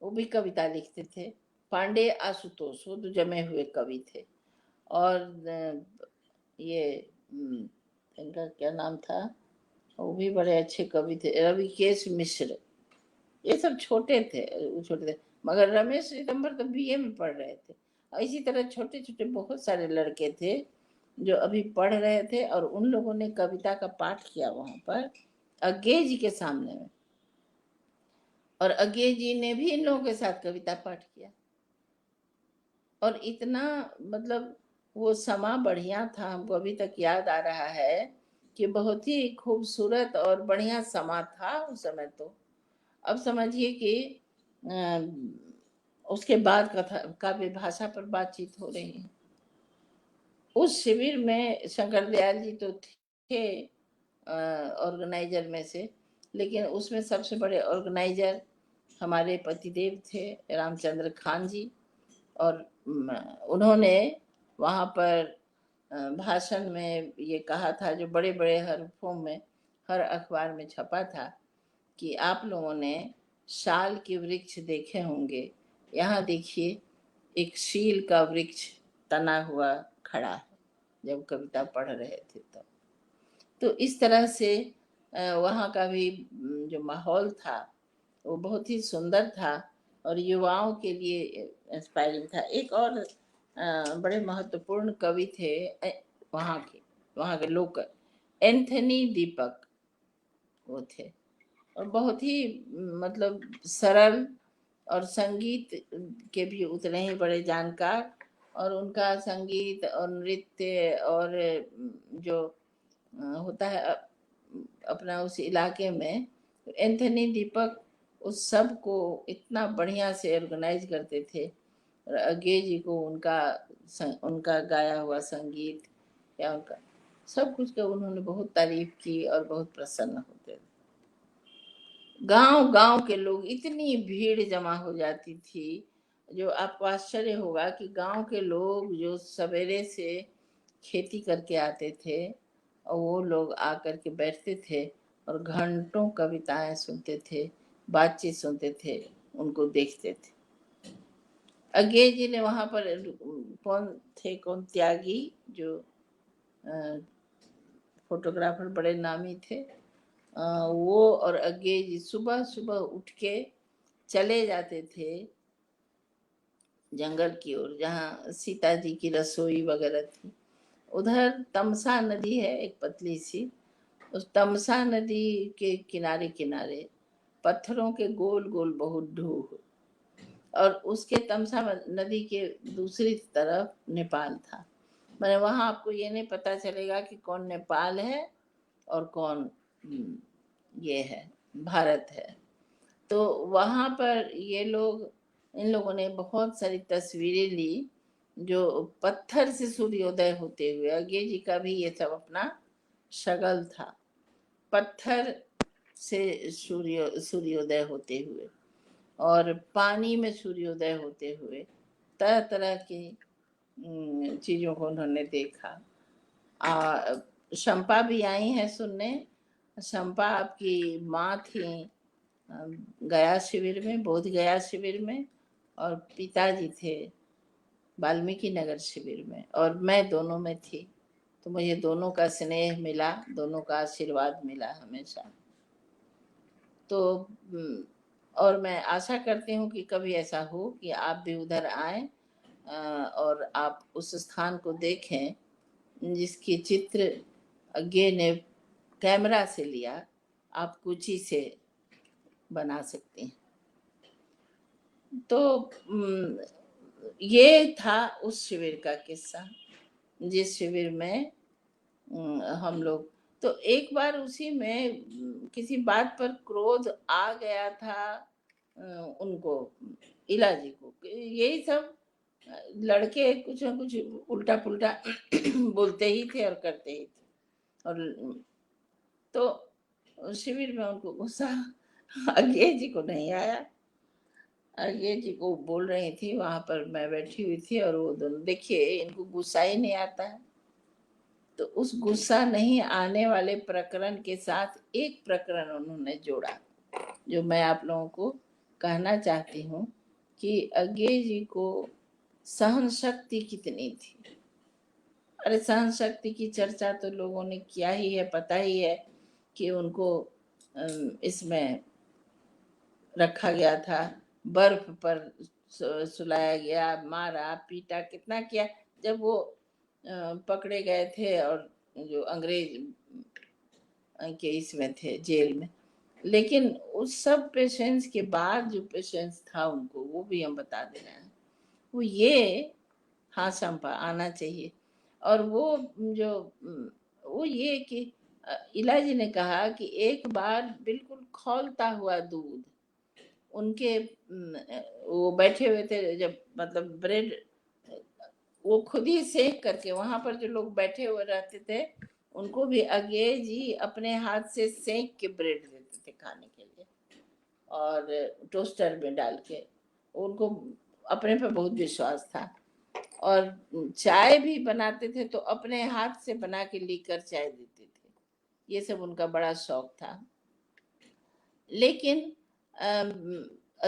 वो भी कविता लिखते थे। पांडे आशुतोष, वो तो जमे हुए कवि थे। और ये इनका क्या नाम था, वो भी बड़े अच्छे कवि थे, रविकेश मिश्र। ये सब छोटे थे, छोटे थे, मगर रमेश सितंबर तो बीए में पढ़ रहे थे। और इसी तरह छोटे छोटे बहुत सारे लड़के थे जो अभी पढ़ रहे थे, और उन लोगों ने कविता का पाठ किया वहां पर अज्ञे जी के सामने में। और अज्ञे जी ने भी इन लोगों के साथ कविता पाठ किया। और इतना, मतलब वो समा बढ़िया था, हमको अभी तक याद आ रहा है कि बहुत ही खूबसूरत और बढ़िया समा था उस समय। तो अब समझिए कि उसके बाद कथा काव्य भाषा पर बातचीत हो रही है। उस शिविर में शंकर दयाल जी तो थे ऑर्गेनाइजर में से, लेकिन उसमें सबसे बड़े ऑर्गेनाइजर हमारे पतिदेव थे, रामचंद्र खान जी। और उन्होंने वहाँ पर भाषण में ये कहा था, जो बड़े बड़े हरफों में हर अखबार में छपा था, कि आप लोगों ने साल के वृक्ष देखे होंगे, यहाँ देखिए एक शील का वृक्ष तना हुआ खड़ा है। जब कविता पढ़ रहे थे तब तो इस तरह से वहाँ का भी जो माहौल था वो बहुत ही सुंदर था और युवाओं के लिए इंस्पायरिंग था। एक और बड़े महत्वपूर्ण कवि थे वहाँ के लोकल, एंथनी दीपक, वो थे। और बहुत ही मतलब सरल, और संगीत के भी उतने ही बड़े जानकार। और उनका संगीत और नृत्य और जो होता है अपना उस इलाके में, एंथनी दीपक उस सब को इतना बढ़िया से ऑर्गेनाइज करते थे। और अज्ञे जी को उनका गाया हुआ संगीत या उनका सब कुछ का उन्होंने बहुत तारीफ की और बहुत प्रसन्न होते थे। गांव गांव के लोग, इतनी भीड़ जमा हो जाती थी, जो आपको आश्चर्य होगा कि गांव के लोग जो सवेरे से खेती करके आते थे, और वो लोग आकर के बैठते थे और घंटों कविताएं सुनते थे, बातचीत सुनते थे, उनको देखते थे। अज्ञे जी ने वहां पर कौन त्यागी, जो फोटोग्राफर बड़े नामी थे, वो और अज्ञे जी सुबह सुबह उठ के चले जाते थे जंगल की ओर, जहाँ सीता जी की रसोई वगैरह थी। उधर तमसा नदी है एक पतली सी, उस तमसा नदी के किनारे किनारे पत्थरों के गोल गोल बहुत ढूह, और उसके तमसा नदी के दूसरी तरफ नेपाल था। मैंने वहाँ आपको ये नहीं पता चलेगा कि कौन नेपाल है और कौन ये है भारत है। तो वहाँ पर इन लोगों ने बहुत सारी तस्वीरें ली जो पत्थर से सूर्योदय होते हुए, अज्ञे जी का भी ये सब अपना शगल था, पत्थर से सूर्योदय होते हुए और पानी में सूर्योदय होते हुए तरह तरह की चीज़ों को उन्होंने देखा। शंपा भी आई हैं सुनने। शंपा आपकी माँ थी गया शिविर में, बोध गया शिविर में, और पिताजी थे वाल्मीकि नगर शिविर में, और मैं दोनों में थी। तो मुझे दोनों का स्नेह मिला, दोनों का आशीर्वाद मिला हमेशा। तो और मैं आशा करती हूँ कि कभी ऐसा हो कि आप भी उधर आए और आप उस स्थान को देखें जिसकी चित्र अज्ञे ने कैमरा से लिया, आप कुची से बना सकती हैं। तो ये था उस शिविर का किस्सा, जिस शिविर में हम लोग, तो एक बार उसी में किसी बात पर क्रोध आ गया था उनको, इला जी को। यही सब लड़के कुछ न कुछ उल्टा पुल्टा बोलते ही थे और करते ही थे। और तो शिविर में उनको गुस्सा अज्ञे जी को नहीं आया। अज्ञे जी को बोल रही थी, वहां पर मैं बैठी हुई थी, और वो दोनों, देखिए इनको गुस्सा ही नहीं आता है। तो उस गुस्सा नहीं आने वाले प्रकरण के साथ एक प्रकरण उन्होंने जोड़ा, जो मैं आप लोगों को कहना चाहती हूँ कि अज्ञे जी को सहन शक्ति कितनी थी। अरे सहन शक्ति की चर्चा तो लोगों ने किया ही है, पता ही है कि उनको इसमें रखा गया था, बर्फ पर सुलाया गया, मारा पीटा कितना किया जब वो पकड़े गए थे और जो अंग्रेज के इसमें थे जेल में। लेकिन उस सब पेशेंस के बाद जो पेशेंस था उनको, वो भी हम बता दे रहे हैं। वो ये, हाँ शंपा आना चाहिए। और वो ये कि इला जी ने कहा कि एक बार बिल्कुल खौलता हुआ दूध उनके वो बैठे हुए थे, जब मतलब ब्रेड वो खुद ही सेक करके, वहां पर जो लोग बैठे हुए रहते थे उनको भी अज्ञे जी अपने हाथ से सेक के ब्रेड देते थे खाने के लिए, और टोस्टर में डाल के। उनको अपने पे बहुत विश्वास था। और चाय भी बनाते थे तो अपने हाथ से बना के लेकर चाय देते थे। ये सब उनका बड़ा शौक था। लेकिन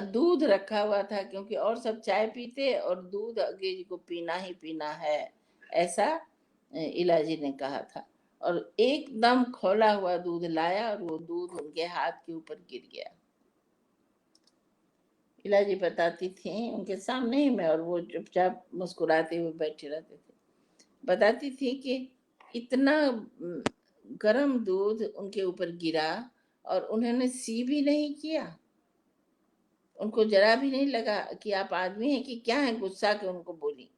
दूध रखा हुआ था, क्योंकि और सब चाय पीते और दूध अज्ञे जी को पीना ही पीना है, ऐसा इला जी ने कहा था। और एकदम खोला हुआ दूध लाया और वो दूध उनके हाथ के ऊपर गिर गया। इला जी बताती थी उनके सामने ही में, और वो चुपचाप मुस्कुराते हुए बैठे रहते थे। बताती थी कि इतना गर्म दूध उनके ऊपर गिरा और उन्होंने सी भी नहीं किया। उनको जरा भी नहीं लगा कि आप आदमी हैं कि क्या है, गुस्सा के उनको बोली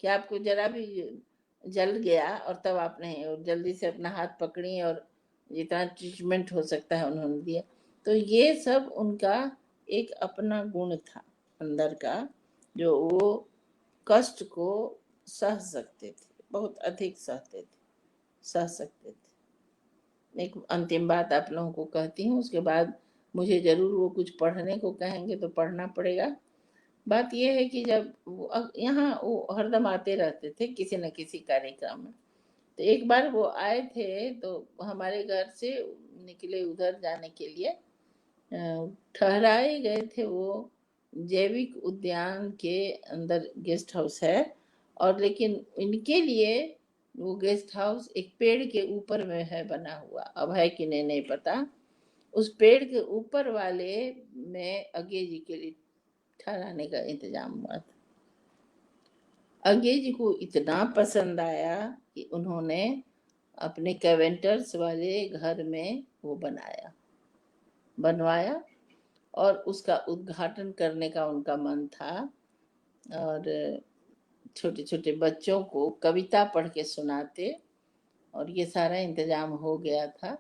कि आपको जरा भी जल गया, और तब आपने और जल्दी से अपना हाथ पकड़ी और जितना ट्रीटमेंट हो सकता है उन्होंने दिया। तो ये सब उनका एक अपना गुण था अंदर का, जो वो कष्ट को सह सकते थे, बहुत अधिक सह सकते थे। एक अंतिम बात आप लोगों को कहती हूँ, उसके बाद मुझे जरूर वो कुछ पढ़ने को कहेंगे तो पढ़ना पड़ेगा। बात यह है कि जब यहाँ वो हरदम आते रहते थे किसी न किसी कार्यक्रम में। तो एक बार वो आए थे तो हमारे घर से निकले उधर जाने के लिए, ठहराए गए थे। वो जैविक उद्यान के अंदर गेस्ट हाउस है, और लेकिन इनके लिए वो गेस्ट हाउस एक पेड़ के ऊपर में है बना हुआ, अब है कि नहीं पता। उस पेड़ के ऊपर वाले में अज्ञे जी के लिए ठहराने का इंतजाम हुआ था। अज्ञे जी को इतना पसंद आया कि उन्होंने अपने कैवेंटर्स वाले घर में वो बनवाया, और उसका उद्घाटन करने का उनका मन था। और छोटे-छोटे बच्चों को कविता पढ़ के सुनाते, और ये सारा इंतज़ाम हो गया था,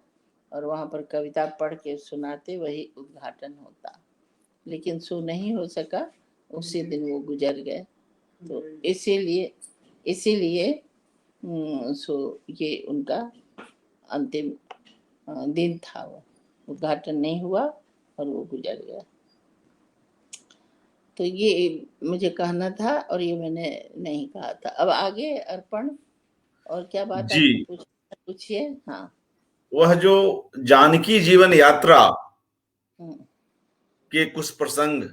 और वहाँ पर कविता पढ़ के सुनाते, वही उद्घाटन होता। लेकिन सो नहीं हो सका, उसी दिन वो गुज़र गए। तो इसीलिए सो ये उनका अंतिम दिन था। वो उद्घाटन नहीं हुआ और वो गुज़र गया। तो ये मुझे कहना था, और ये मैंने नहीं कहा था। अब आगे अर्पण, और क्या बात जी, आपको पूछिए। हाँ। वह जो जानकी जीवन यात्रा हम्म। के कुछ प्रसंग।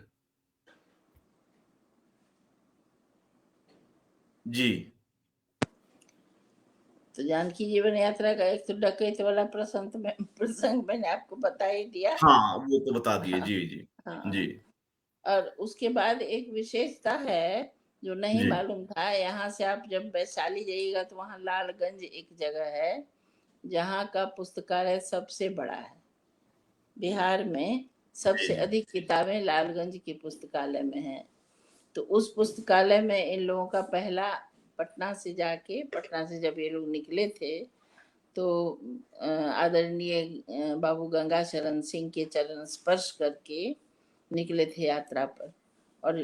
जी। तो जानकी जीवन यात्रा का एक तो डकैत वाला प्रसंग मैंने आपको बता ही दिया। हाँ, वो तो बता दिए। हाँ। जी, जी। जी, हाँ। और उसके बाद एक विशेषता है जो नहीं जी, मालूम था। यहाँ से आप जब वैशाली जाइएगा तो वहाँ लालगंज एक जगह है जहाँ का पुस्तकालय सबसे बड़ा है। बिहार में सबसे जी, अधिक किताबें लालगंज के पुस्तकालय में हैं। तो उस पुस्तकालय में इन लोगों का पहला, पटना से जब ये लोग निकले थे, तो आदरणीय बाबू गंगा शरण सिंह के चरण स्पर्श करके निकले थे यात्रा पर। और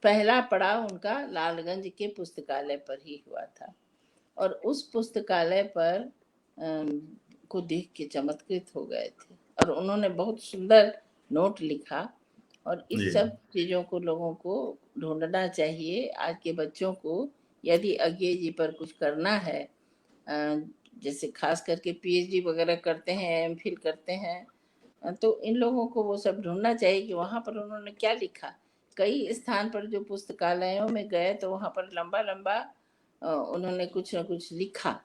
पहला पड़ाव उनका लालगंज के पुस्तकालय पर ही हुआ था। और उस पुस्तकालय पर को देख के चमत्कृत हो गए थे, और उन्होंने बहुत सुंदर नोट लिखा। और जी, इस सब चीज़ों को लोगों को ढूंढना चाहिए। आज के बच्चों को यदि अज्ञे जी पर कुछ करना है, जैसे खास करके पीएचडी वगैरह करते हैं, एमफिल करते हैं, तो इन लोगों को वो सब ढूंढना चाहिए कि वहाँ पर उन्होंने क्या लिखा। कई स्थान पर जो पुस्तकालयों में गए तो वहाँ पर लंबा लंबा उन्होंने कुछ न कुछ लिखा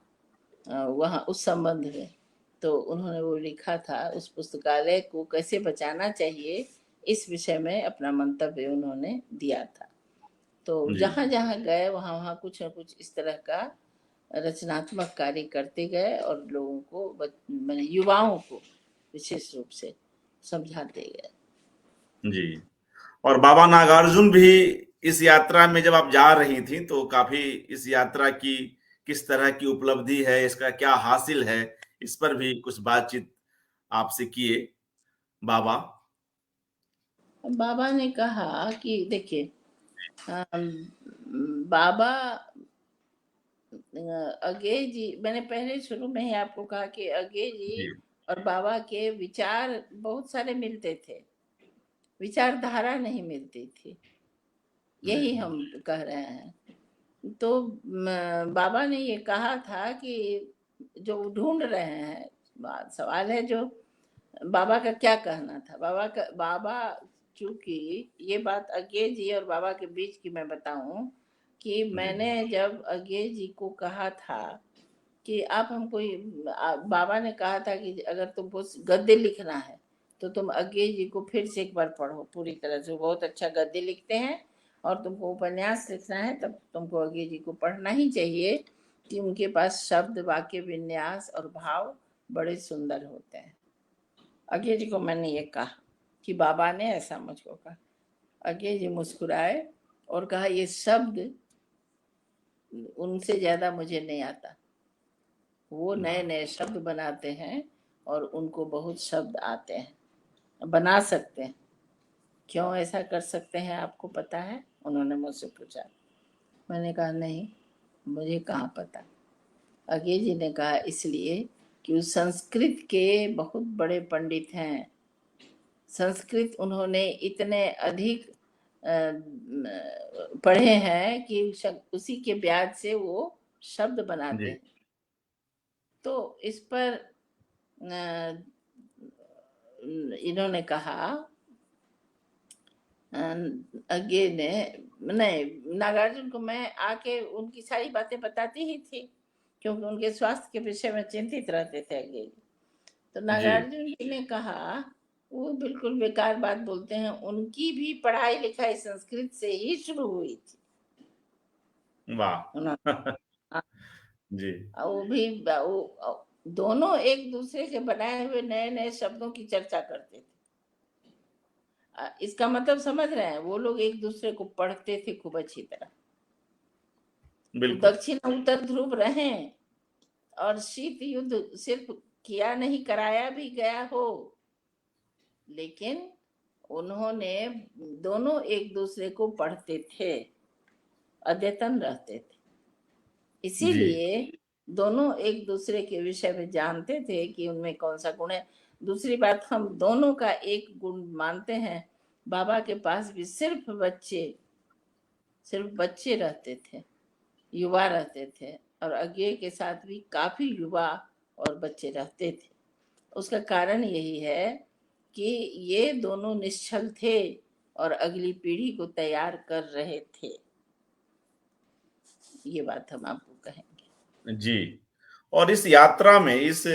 वहाँ उस संबंध में। तो उन्होंने वो लिखा था, उस पुस्तकालय को कैसे बचाना चाहिए, इस विषय में अपना मंतव्य उन्होंने दिया था। तो जी, जहाँ जहाँ गए वहाँ वहाँ कुछ न कुछ इस तरह का रचनात्मक कार्य करते गए, और लोगों को मैंने युवाओं को विशेष रूप से समझाते गए। जी। और बाबा नागार्जुन भी इस यात्रा में जब आप जा रही थी तो काफी इस यात्रा की किस तरह की उपलब्धि है, इसका क्या हासिल है, इस पर भी कुछ बातचीत आपसे किए बाबा। बाबा ने कहा कि देखिए, अम, बाबा अगे जी, मैंने पहले शुरू में ही आपको कहा कि अगे जी जी, और बाबा के विचार बहुत सारे मिलते थे, विचारधारा नहीं मिलती थी। जी, यही हम कह रहे हैं। तो बाबा ने ये कहा था कि जो ढूंढ रहे हैं, सवाल है जो बाबा का क्या कहना था। बाबा चूंकि ये बात अज्ञे जी और बाबा के बीच की मैं बताऊं, कि जी, मैंने जब अज्ञे जी को कहा था कि आप हमको बाबा ने कहा था कि अगर तुमको गद्य लिखना है तो तुम अज्ञे जी को फिर से एक बार पढ़ो पूरी तरह से, वो बहुत अच्छा गद्य लिखते हैं। और तुमको उपन्यास लिखना है तब तुमको अज्ञे जी को पढ़ना ही चाहिए, कि उनके पास शब्द, वाक्य विन्यास और भाव बड़े सुंदर होते हैं। अज्ञे जी को मैंने ये कहा कि बाबा ने ऐसा मुझको कहा। अज्ञे जी मुस्कुराए और कहा, ये शब्द उनसे ज्यादा मुझे नहीं आता। वो नए वाह, नए शब्द बनाते हैं, और उनको बहुत शब्द आते हैं, बना सकते हैं। क्यों ऐसा कर सकते हैं आपको पता है? उन्होंने मुझसे पूछा। मैंने कहा नहीं, मुझे कहाँ पता। अज्ञे जी ने कहा, इसलिए कि वो संस्कृत के बहुत बड़े पंडित हैं। संस्कृत उन्होंने इतने अधिक पढ़े हैं कि उसी के ब्याज से वो शब्द बनाते जी, हैं। तो इस पर अ, इन्होंने कहा, अज्ञे ने, नहीं, नागार्जुन को मैं आके उनकी सारी बातें बताती ही थी, क्योंकि उनके स्वास्थ्य के विषय में चिंतित रहते थे अज्ञे जी। तो जी, नागार्जुन जी ने कहा, वो बिल्कुल बेकार बात बोलते हैं, उनकी भी पढ़ाई लिखाई संस्कृत से ही शुरू हुई थी। वाह। उन्होंने, हाँ, जी, वो भी दोनों एक दूसरे के बनाए हुए नए नए शब्दों की चर्चा करते थे। इसका मतलब समझ रहे हैं, वो लोग एक दूसरे को पढ़ते थे खूब अच्छी तरह। बिल्कुल। दक्षिण उत्तर ध्रुव रहे और शीत युद्ध सिर्फ किया नहीं, कराया भी गया हो, लेकिन उन्होंने दोनों एक दूसरे को पढ़ते थे, अद्यतन रहते थे। जी इसीलिए दोनों एक दूसरे के विषय में जानते थे कि उनमें कौन सा गुण है। दूसरी बात, हम दोनों का एक गुण मानते हैं, बाबा के पास भी सिर्फ बच्चे रहते थे, युवा रहते थे, और अज्ञे के साथ भी काफी युवा और बच्चे रहते थे। उसका कारण यही है कि ये दोनों निश्चल थे और अगली पीढ़ी को तैयार कर रहे थे। ये बात हम आपको कहेंगे। जी। और इस यात्रा में, इस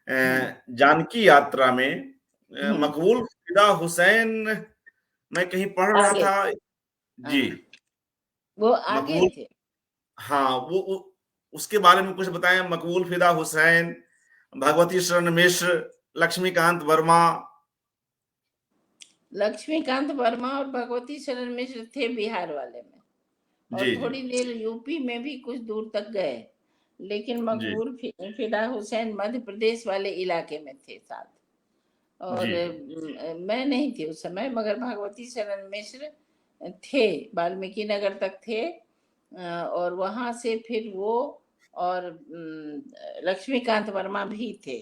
हम्म। जानकी यात्रा में हम्म। मकबूल फिदा हुसैन, मैं कहीं पढ़ रहा आगे। था। जी। हाँ, वो आगे मकबूल, थे। हाँ, वो उसके बारे में कुछ बताएं। मकबूल फिदा हुसैन, भगवती शरण मिश्र, लक्ष्मीकांत वर्मा। लक्ष्मीकांत वर्मा और भगवती शरण मिश्र थे बिहार वाले में, और जी जी थोड़ी देर यूपी में भी कुछ दूर तक गए, लेकिन जी मकबूल फिदा हुसैन मध्य प्रदेश वाले इलाके में थे साथ। और जी जी मैं नहीं थी उस समय, मगर भगवती शरण मिश्र थे, वाल्मीकि नगर तक थे। और वहां से फिर वो और लक्ष्मीकांत वर्मा भी थे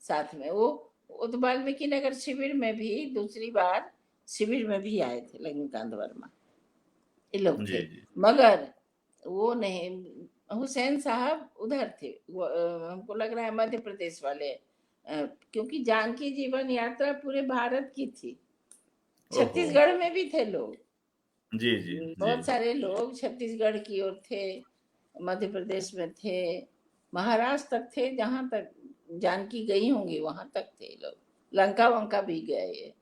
साथ में। वो तो वाल्मीकि नगर शिविर में भी, दूसरी बार शिविर में भी आए थे लक्ष्मीकांत वर्मा, ये लोग जी थे। जी मगर वो नहीं, हुसैन साहब उधर थे, वो हमको लग रहा है मध्य प्रदेश वाले, क्योंकि जानकी जीवन यात्रा पूरे भारत की थी। ओहो। छत्तीसगढ़ में भी थे लोग, जी जी जी बहुत सारे लोग छत्तीसगढ़ की ओर थे, मध्य प्रदेश में थे, महाराष्ट्र तक थे, जहां तक जानकी गई होंगी वहां तक थे लोग, लंका वंका भी गए ये।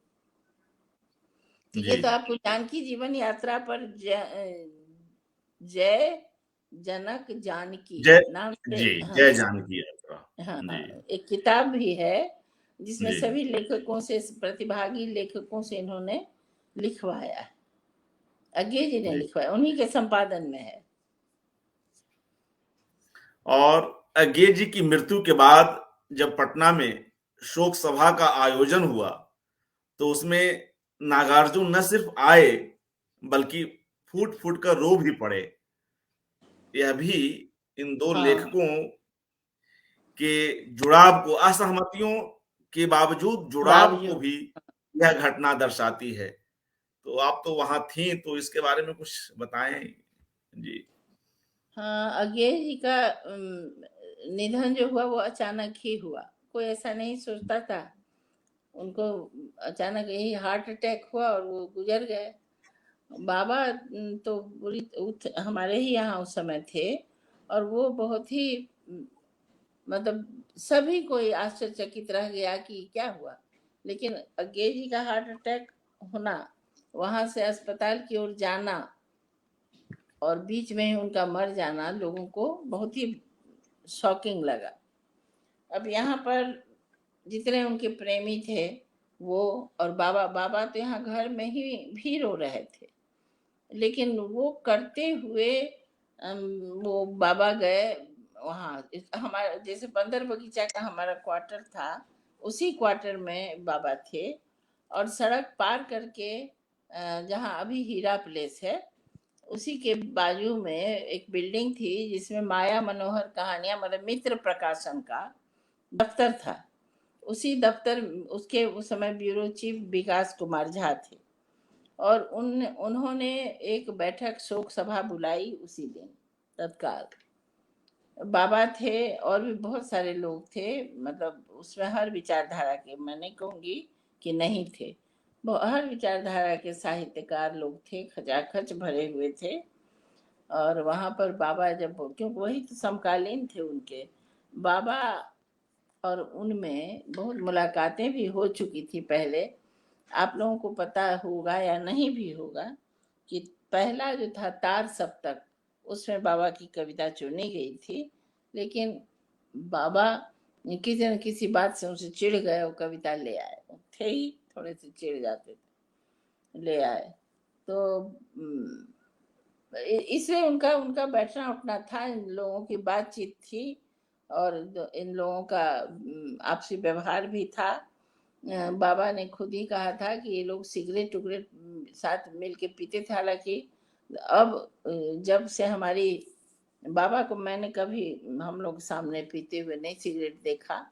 तो ये जी तो आपको जानकी जीवन यात्रा पर जय जनक जानकी जय। नाम से, जी, हाँ, जय जानकी यात्रा। हाँ, जी एक किताब भी है जिसमें जी सभी लेखकों से, प्रतिभागी लेखकों से इन्होंने लिखवाया है। अज्ञे जी ने जी। लिखवाया, उन्हीं के संपादन में है। और अज्ञे जी की मृत्यु के बाद जब पटना में शोक सभा का आयोजन हुआ, तो उसमें नागार्जुन न सिर्फ आए, बल्कि फूट फूट कर रो भी पड़े। यह भी इन दो हाँ, लेखकों के जुड़ाव को, असहमतियों के बावजूद जुड़ाव को बावजूद। भी यह घटना दर्शाती है। तो आप तो वहां थी, तो इसके बारे में कुछ बताएं। जी हाँ, अज्ञे जी का निधन जो हुआ वो अचानक ही हुआ, कोई ऐसा नहीं सोचता था। उनको अचानक यही हार्ट अटैक हुआ और वो गुजर गए। बाबा तो हमारे ही यहाँ उस समय थे, और वो बहुत ही मतलब सभी कोई आश्चर्यचकित रह गया कि क्या हुआ। लेकिन अज्ञे जी का हार्ट अटैक होना, वहां से अस्पताल की ओर जाना और बीच में ही उनका मर जाना लोगों को बहुत ही शॉकिंग लगा। अब यहाँ पर जितने उनके प्रेमी थे वो, और बाबा बाबा तो यहाँ घर में ही भी रो रहे थे, लेकिन वो करते हुए वो बाबा गए वहाँ। हमारा जैसे बंदर बगीचा का हमारा क्वार्टर था, उसी क्वार्टर में बाबा थे। और सड़क पार करके जहाँ अभी हीरा प्लेस है, उसी के बाजू में एक बिल्डिंग थी जिसमें माया मनोहर कहानियां, मतलब मित्र प्रकाशन का दफ्तर था। उसी दफ्तर, उसके उस समय ब्यूरो चीफ विकास कुमार झा थे, और उन्होंने एक बैठक शोक सभा बुलाई उसी दिन तत्काल। बाबा थे और भी बहुत सारे लोग थे, मतलब उसमें हर विचारधारा के, मैं नहीं कहूँगी कि नहीं थे, हर विचारधारा के साहित्यकार लोग थे, खचाखच भरे हुए थे। और वहाँ पर बाबा जब, क्योंकि वही तो समकालीन थे उनके, बाबा और उनमें बहुत मुलाकातें भी हो चुकी थी पहले। आप लोगों को पता होगा या नहीं भी होगा कि पहला जो था तार सप्तक, उसमें बाबा की कविता चुनी गई थी, लेकिन बाबा किसी न किसी बात से उनसे चिढ़ गए, वो कविता ले आए, वो थे ही थोड़े से चिढ़ जाते थे। ले आए। तो इसलिए उनका उनका बैठना उठना था, इन लोगों की बातचीत थी और इन लोगों का आपसी व्यवहार भी था। बाबा ने खुद ही कहा था कि ये लोग सिगरेट टुगरेट साथ मिल के पीते थे। हालांकि अब जब से हमारी बाबा को मैंने कभी हम लोग सामने पीते हुए नहीं सिगरेट देखा,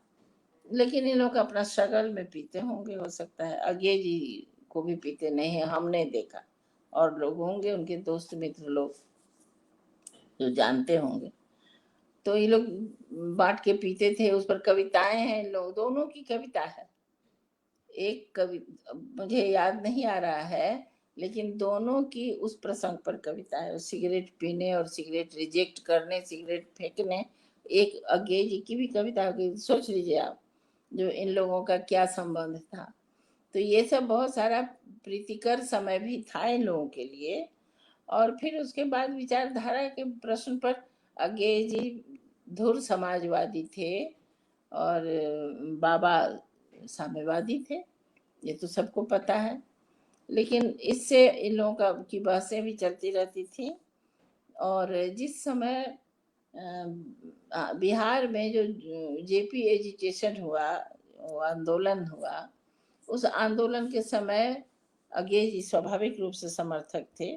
लेकिन ये लोग अपना स्ट्रगल में पीते होंगे, हो सकता है। अगे जी को भी पीते नहीं है, हमने देखा। और लोग होंगे उनके दोस्त मित्र लोग जो जानते होंगे। तो ये लोग बांट के पीते थे। उस पर कविताएं हैं, लोग दोनों की कविता है। एक कवि मुझे याद नहीं आ रहा है, लेकिन दोनों की उस प्रसंग पर कविता है, सिगरेट पीने और सिगरेट रिजेक्ट करने, सिगरेट फेंकने। एक अज्ञे जी की भी कविता होगी, सोच लीजिए आप, जो इन लोगों का क्या संबंध था। तो ये सब बहुत सारा प्रीतिकर समय भी था इन लोगों के लिए। और फिर उसके बाद विचारधारा के प्रश्न पर अज्ञे जी धुर समाजवादी थे और बाबा साम्यवादी थे, ये तो सबको पता है। लेकिन इससे इन लोगों का की बहसें भी चलती रहती थी। और जिस समय बिहार में जो जेपी एजिटेशन हुआ, वो आंदोलन हुआ, उस आंदोलन के समय अज्ञे जी स्वाभाविक रूप से समर्थक थे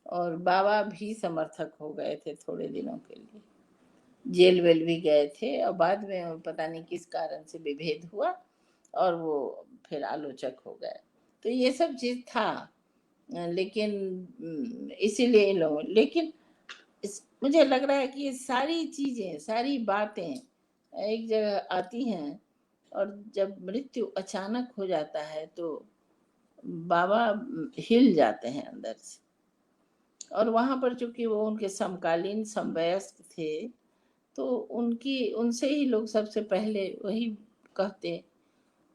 और बाबा भी समर्थक हो गए थे थोड़े दिनों के लिए। जेल वेल भी गए थे और बाद में पता नहीं किस कारण से विभेद हुआ और वो फिर आलोचक हो गए। तो ये सब चीज था। लेकिन इसीलिए इन लोगों, लेकिन मुझे लग रहा है कि ये सारी चीजें, सारी बातें एक जगह आती हैं और जब मृत्यु अचानक हो जाता है तो बाबा हिल जाते हैं अंदर से। और वहां पर चूंकि वो उनके समकालीन समवयस्क थे, तो उनकी उनसे ही लोग सबसे पहले वही कहते।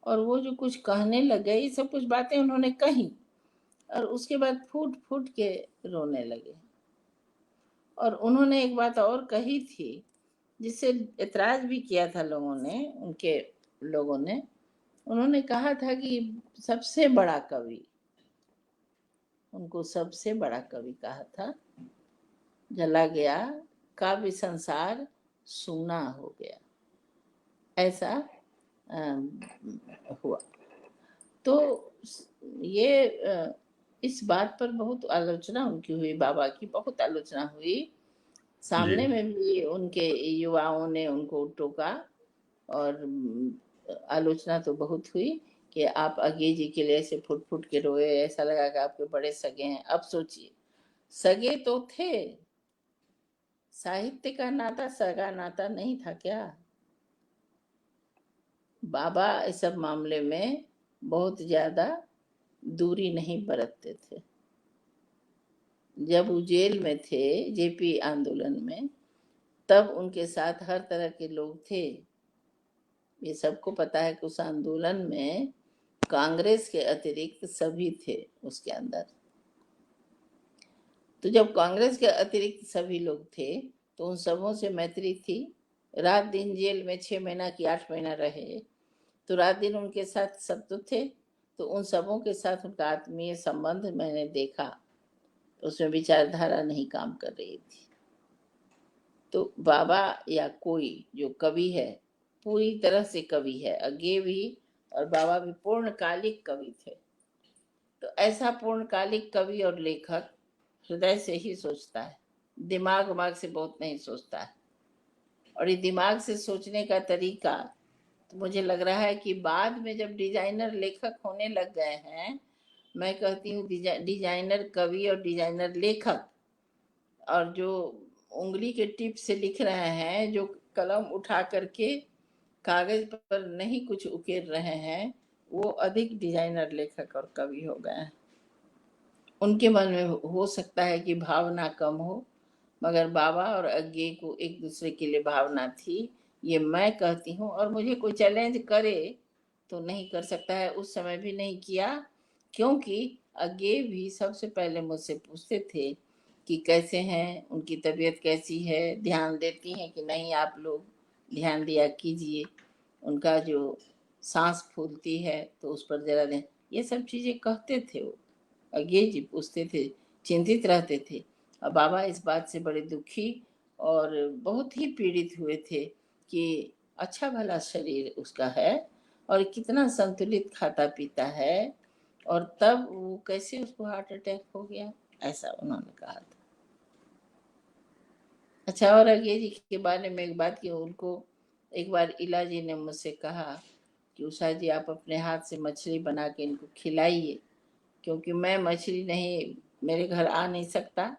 और वो जो कुछ कहने लगे, ये सब कुछ बातें उन्होंने कही और उसके बाद फूट फूट के रोने लगे। और उन्होंने एक बात और कही थी जिससे ऐतराज भी किया था लोगों ने, उनके लोगों ने। उन्होंने कहा था कि सबसे बड़ा कवि, उनको सबसे बड़ा कवि कहा था, जला गया काव्य संसार सूना हो गया, ऐसा हुआ। तो ये इस बात पर बहुत आलोचना उनकी हुई, बाबा की बहुत आलोचना हुई। सामने जी। में भी उनके युवाओं ने उनको टोका और आलोचना तो बहुत हुई कि आप अज्ञे जी के लिए ऐसे फुट फुट के रोए, ऐसा लगा कि आपके बड़े सगे हैं। अब सोचिए, सगे तो थे, साहित्य का नाता सगा नाता नहीं था क्या? बाबा इस सब मामले में बहुत ज्यादा दूरी नहीं बरतते थे। जब वो जेल में थे जेपी आंदोलन में, तब उनके साथ हर तरह के लोग थे। ये सबको पता है कि उस आंदोलन में कांग्रेस के अतिरिक्त सभी थे उसके अंदर। तो जब कांग्रेस के अतिरिक्त सभी लोग थे तो उन सबों से मैत्री थी। रात दिन जेल में 6 महीना की 8 महीना रहे तो रात दिन उनके साथ सब तो थे। तो उन सबों के साथ उनका आत्मीय संबंध मैंने देखा, उसमें विचारधारा नहीं काम कर रही थी। तो बाबा या कोई जो कवि है, पूरी तरह से कवि है, अज्ञे भी और बाबा भी पूर्णकालिक कवि थे। तो ऐसा पूर्णकालिक कवि और लेखक हृदय से ही सोचता है, दिमाग उमाग से बहुत नहीं सोचता है। और ये दिमाग से सोचने का तरीका तो मुझे लग रहा है कि बाद में जब डिजाइनर लेखक होने लग गए हैं, मैं कहती हूँ डिजाइनर कवि और डिजाइनर लेखक, और जो उंगली के टिप से लिख रहे हैं, जो कलम उठा करके कागज पर नहीं कुछ उकेर रहे हैं, वो अधिक डिजाइनर लेखक और कवि हो गए हैं। उनके मन में हो सकता है कि भावना कम हो, मगर बाबा और अज्ञे को एक दूसरे के लिए भावना थी, ये मैं कहती हूँ। और मुझे कोई चैलेंज करे तो नहीं कर सकता है, उस समय भी नहीं किया, क्योंकि अज्ञे भी सबसे पहले मुझसे पूछते थे कि कैसे हैं, उनकी तबीयत कैसी है, ध्यान देती हैं कि नहीं, आप लोग ध्यान दिया कीजिए, उनका जो सांस फूलती है तो उस पर जरा दें, ये सब चीजें कहते थे वो। अज्ञे जी पूछते थे, चिंतित रहते थे। और बाबा इस बात से बड़े दुखी और बहुत ही पीड़ित हुए थे कि अच्छा भला शरीर उसका है और कितना संतुलित खाता पीता है, और तब वो कैसे उसको हार्ट अटैक हो गया, ऐसा उन्होंने कहा था। अच्छा, और अज्ञे जी के बारे में एक बात की, उनको एक बार इला जी ने मुझसे कहा कि उषा जी आप अपने हाथ से मछली बना के इनको खिलाइए, क्योंकि मैं मछली नहीं, मेरे घर आ नहीं सकता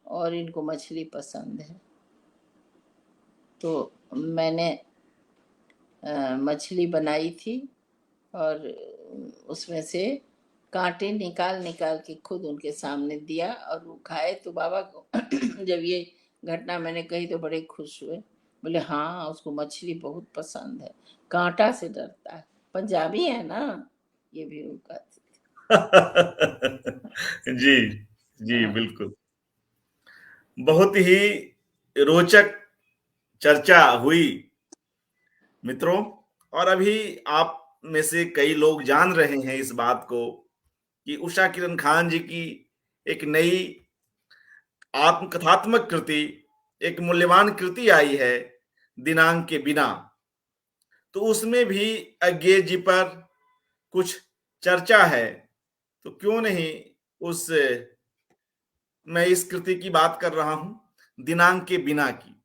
और इनको मछली पसंद है। तो मैंने मछली बनाई थी और उसमें से कांटे निकाल निकाल के खुद उनके सामने दिया और वो खाए। तो बाबा को जब ये घटना मैंने कही तो बड़े खुश हुए, बोले हाँ उसको मछली बहुत पसंद है, कांटा से डरता है, पंजाबी है ना, ये भी उनका। जी, जी, बिल्कुल। बहुत ही रोचक चर्चा हुई मित्रों, और अभी आप में से कई लोग जान रहे हैं इस बात को कि उषा किरण खान जी की एक नई आत्मकथात्मक कृति, एक मूल्यवान कृति आई है, दिनांक के बिना। तो उसमें भी अज्ञे जी पर कुछ चर्चा है, तो क्यों नहीं उस मैं इस कृति की बात कर रहा हूं, दिनांक के बिना की।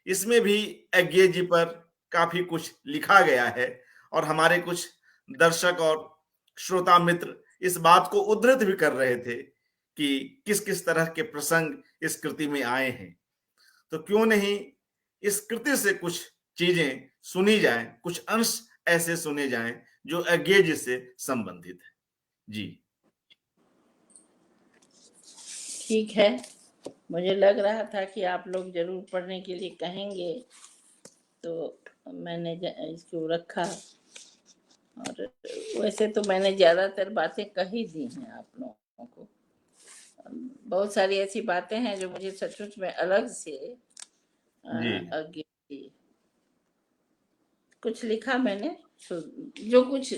इसमें भी अज्ञे जी पर काफी कुछ लिखा गया है और हमारे कुछ दर्शक और श्रोता मित्र इस बात को उद्धृत भी कर रहे थे कि किस किस तरह के प्रसंग इस कृति में आए हैं। तो क्यों नहीं इस कृति से कुछ चीजें सुनी जाएं, कुछ अंश ऐसे सुने जाएं जो अज्ञे जी से संबंधित है। जी, ठीक है, मुझे लग रहा था कि आप लोग जरूर पढ़ने के लिए कहेंगे, तो मैंने इसको रखा। और वैसे तो मैंने ज्यादातर बातें कही दी हैं आप लोगों को। बहुत सारी ऐसी बातें हैं जो मुझे सचमुच में अलग से जी, अज्ञे थी। कुछ लिखा मैंने, तो जो कुछ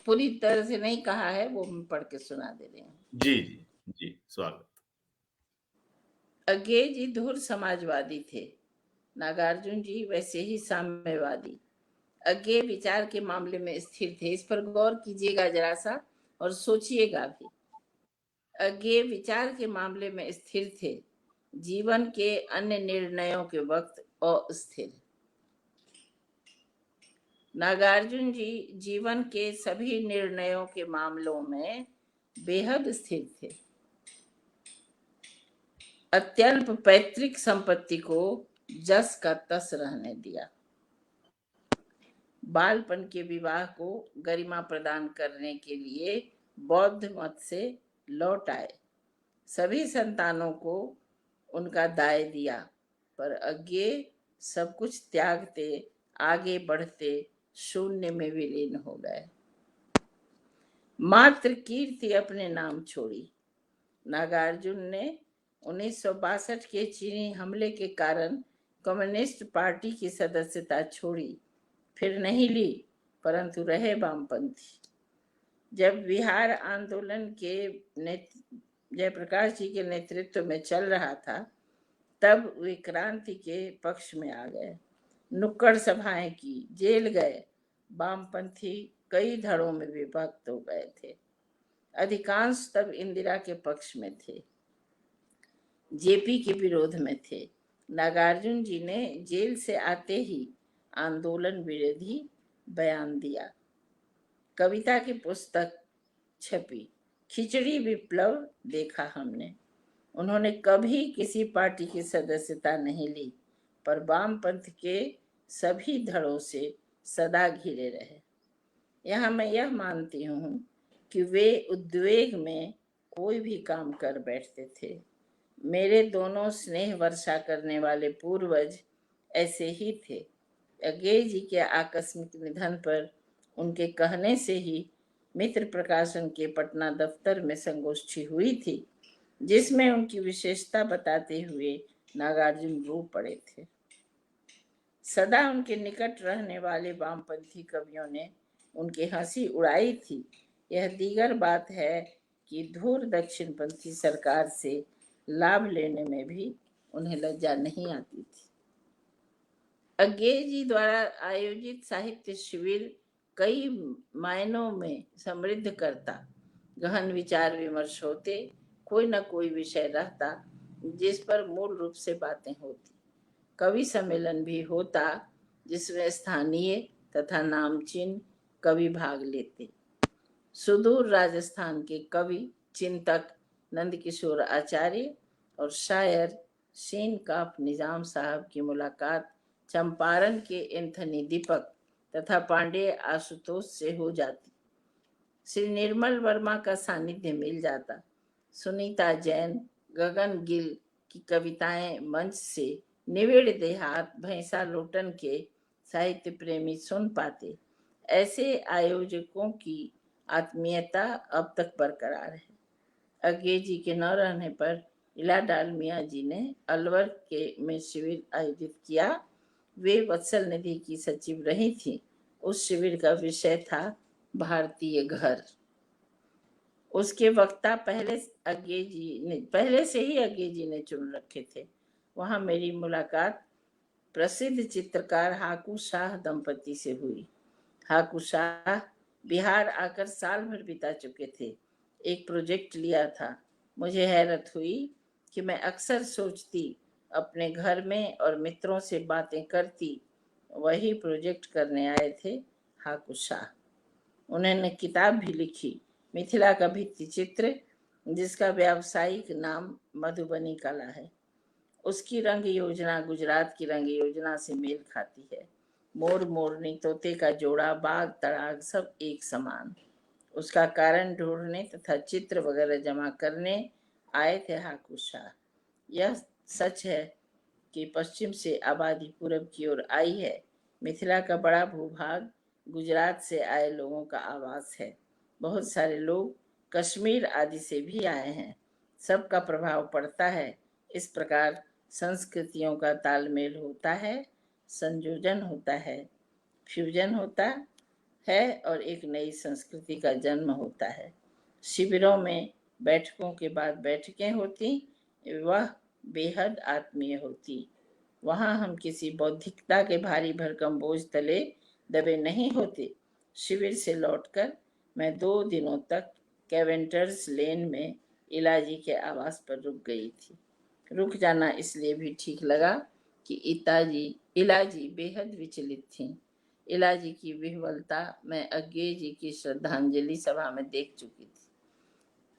पूरी तरह से नहीं कहा है वो मैं पढ़ के सुना दे रही हूँ। जी, जी, जी, स्वागत। अज्ञे जी धुर समाजवादी थे, नागार्जुन जी वैसे ही साम्यवादी। अज्ञे विचार के मामले में स्थिर थे, इस पर गौर कीजिएगा जरा सा और सोचिएगा भी। अज्ञे विचार के मामले में स्थिर थे, जीवन के अन्य निर्णयों के वक्त अस्थिर। नागार्जुन जी जीवन के सभी निर्णयों के मामलों में बेहद स्थिर थे। अत्यल्प पैतृक संपत्ति को जस का तस रहने दिया। बालपन के विवाह को गरिमा प्रदान करने के लिए बौद्ध मत से लौट आए। सभी संतानों को उनका दाय दिया, पर अज्ञे सब कुछ त्यागते आगे बढ़ते शून्य में विलीन हो गए। मात्र कीर्ति अपने नाम छोड़ी। नागार्जुन ने 1962 के चीनी हमले के कारण कम्युनिस्ट पार्टी की सदस्यता छोड़ी, फिर नहीं ली, परंतु रहे वामपंथी। जब बिहार आंदोलन के जयप्रकाश जी के नेतृत्व में चल रहा था, तब वे क्रांति के पक्ष में आ गए, नुक्कड़ सभाएं की, जेल गए। वामपंथी कई धड़ों में विभक्त हो गए थे, अधिकांश तब इंदिरा के पक्ष में थे, जेपी के विरोध में थे। नागार्जुन जी ने जेल से आते ही आंदोलन विरोधी बयान दिया। कविता की पुस्तक छपी, खिचड़ी विप्लव देखा हमने। उन्होंने कभी किसी पार्टी की सदस्यता नहीं ली, पर वामपंथ के सभी धड़ों से सदा घिरे रहे। यहाँ मैं यह मानती हूँ कि वे उद्वेग में कोई भी काम कर बैठते थे। मेरे दोनों स्नेह वर्षा करने वाले पूर्वज ऐसे ही थे। अज्ञे जी के आकस्मिक निधन पर उनके कहने से ही मित्र प्रकाशन के पटना दफ्तर में संगोष्ठी हुई थी, जिसमें उनकी विशेषता बताते हुए नागार्जुन रो पड़े थे। सदा उनके निकट रहने वाले वामपंथी कवियों ने उनकी हंसी उड़ाई थी। यह दीगर बात है कि धूर दक्षिणपंथी सरकार से लाभ लेने में भी उन्हें लज्जा नहीं आती थी। अज्ञे जी द्वारा आयोजित साहित्य शिविर कई मायनों में समृद्ध करता। गहन विचार विमर्श होते, कोई न कोई विषय रहता जिस पर मूल रूप से बातें होती। कवि सम्मेलन भी होता जिसमें स्थानीय तथा नामचीन कवि भाग लेते। सुदूर राजस्थान के कवि चिंतक नंदकिशोर आचार्य और शायर शेन काफ निजाम साहब की मुलाकात चंपारण के एंथनी दीपक तथा पांडेय आशुतोष से हो जाती। श्री निर्मल वर्मा का सानिध्य मिल जाता। सुनीता जैन, गगन गिल की कविताएं मंच से निविड़ देहात भैंसा लोटन के साहित्य प्रेमी सुन पाते। ऐसे आयोजकों की आत्मीयता अब तक बरकरार है। अज्ञे जी के न रहने पर इला डालमिया जी ने अलवर के में शिविर आयोजित किया। वे वत्सल निधि की सचिव रही थी। उस शिविर का विषय था भारतीय घर। उसके वक्ता पहले से ही अज्ञे जी ने चुन रखे थे। वहां मेरी मुलाकात प्रसिद्ध चित्रकार हाकू शाह दंपति से हुई। हाकू शाह बिहार आकर साल भर बिता चुके थे। एक प्रोजेक्ट लिया था। मुझे हैरत हुई कि मैं अक्सर सोचती, अपने घर में और मित्रों से बातें करती, वही प्रोजेक्ट करने आए थे हाकू शाह। उन्होंने किताब भी लिखी, मिथिला का भित्ति चित्र, जिसका व्यावसायिक नाम मधुबनी कला है। उसकी रंग योजना गुजरात की रंग योजना से मेल खाती है। मोर मोरनी, तोते का जोड़ा, बाग तड़ाग सब एक समान। उसका कारण ढूंढने तथा चित्र वगैरह जमा करने आए थे हाकू शाह। यह सच है कि पश्चिम से आबादी पूरब की ओर आई है। मिथिला का बड़ा भूभाग गुजरात से आए लोगों का आवास है। बहुत सारे लोग कश्मीर आदि से भी आए हैं। सबका प्रभाव पड़ता है। इस प्रकार संस्कृतियों का तालमेल होता है, संयोजन होता है, फ्यूजन होता है और एक नई संस्कृति का जन्म होता है। शिविरों में बैठकों के बाद बैठकें होती, वह बेहद आत्मीय होती। वहां हम किसी बौद्धिकता के भारी भरकम बोझ तले दबे नहीं होते। शिविर से लौटकर मैं 2 दिनों तक कैवेंटर्स लेन में इलाजी के आवास पर रुक गई थी। रुक जाना इसलिए भी ठीक लगा कि इलाजी बेहद विचलित थीं। इलाजी की विह्वलता मैं अज्ञे जी की श्रद्धांजलि सभा में देख चुकी थी।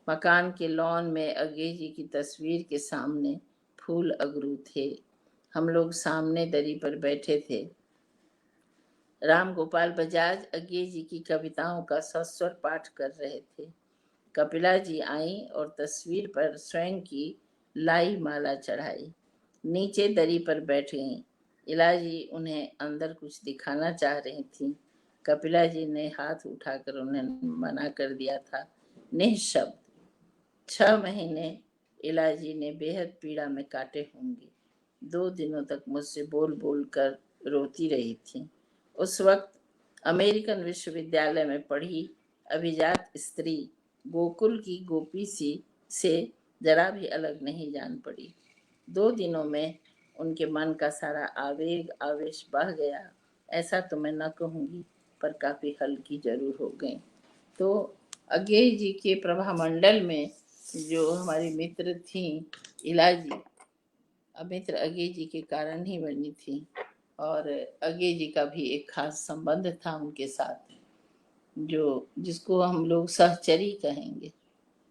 मकान के लॉन में अज्ञे जी की तस्वीर के सामने फूल अगरू थे। हम लोग सामने दरी पर बैठे थे। राम गोपाल बजाज अज्ञे जी की कविताओं का सस्वर पाठ कर रहे थे। कपिला जी आई और तस्वीर पर स्वयं की लाई माला चढ़ाई। नीचे दरी पर बैठ गईं। इलाजी उन्हें अंदर कुछ दिखाना चाह रही थी। कपिला जी ने हाथ उठाकर उन्हें मना कर दिया था। निःशब्द 6 महीने इलाजी ने बेहद पीड़ा में काटे होंगे। 2 दिनों तक मुझसे बोल बोल कर रोती रही थी। उस वक्त अमेरिकन विश्वविद्यालय में पढ़ी अभिजात स्त्री गोकुल की गोपी सी से जरा भी अलग नहीं जान पड़ी। 2 दिनों में उनके मन का सारा आवेग आवेश बह गया, ऐसा तो मैं न कहूँगी, पर काफ़ी हल्की जरूर हो गई। तो अज्ञे जी के प्रभामंडल में जो हमारी मित्र थी इलाजी, मित्र अज्ञे जी के कारण ही बनी थी। और अज्ञे जी का भी एक खास संबंध था उनके साथ, जो जिसको हम लोग सहचरी कहेंगे।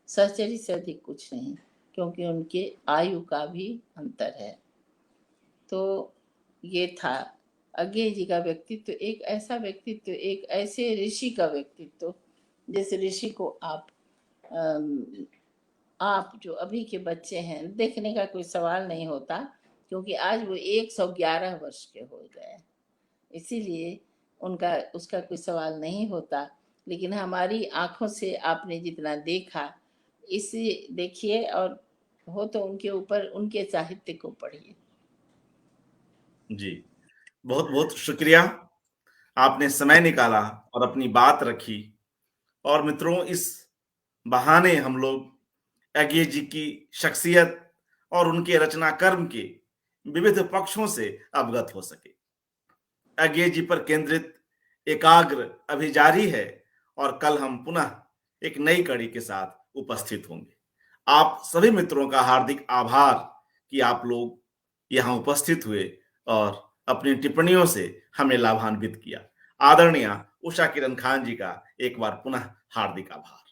सहचरी से अधिक कुछ नहीं, क्योंकि उनके आयु का भी अंतर है। तो ये था अज्ञे जी का व्यक्तित्व, एक ऐसा व्यक्तित्व, एक ऐसे ऋषि का व्यक्तित्व जिस ऋषि को आप जो अभी के बच्चे हैं देखने का कोई सवाल नहीं होता, क्योंकि आज वो 111 वर्ष के हो गए, इसीलिए उसका कोई सवाल नहीं होता। लेकिन हमारी आंखों से आपने जितना देखा, इसे देखिए और हो तो उनके ऊपर उनके साहित्य को पढ़िए। जी, बहुत बहुत शुक्रिया। आपने समय निकाला और अपनी बात रखी। और मित्रों, इस बहाने हम लोग अज्ञे जी की शख्सियत और उनके रचना कर्म के विविध पक्षों से अवगत हो सके। अज्ञे जी पर केंद्रित एकाग्र अभी जारी है और कल हम पुनः एक नई कड़ी के साथ उपस्थित होंगे। आप सभी मित्रों का हार्दिक आभार कि आप लोग यहाँ उपस्थित हुए और अपनी टिप्पणियों से हमें लाभान्वित किया। आदरणीय उषा किरण खान जी का एक बार पुनः हार्दिक आभार।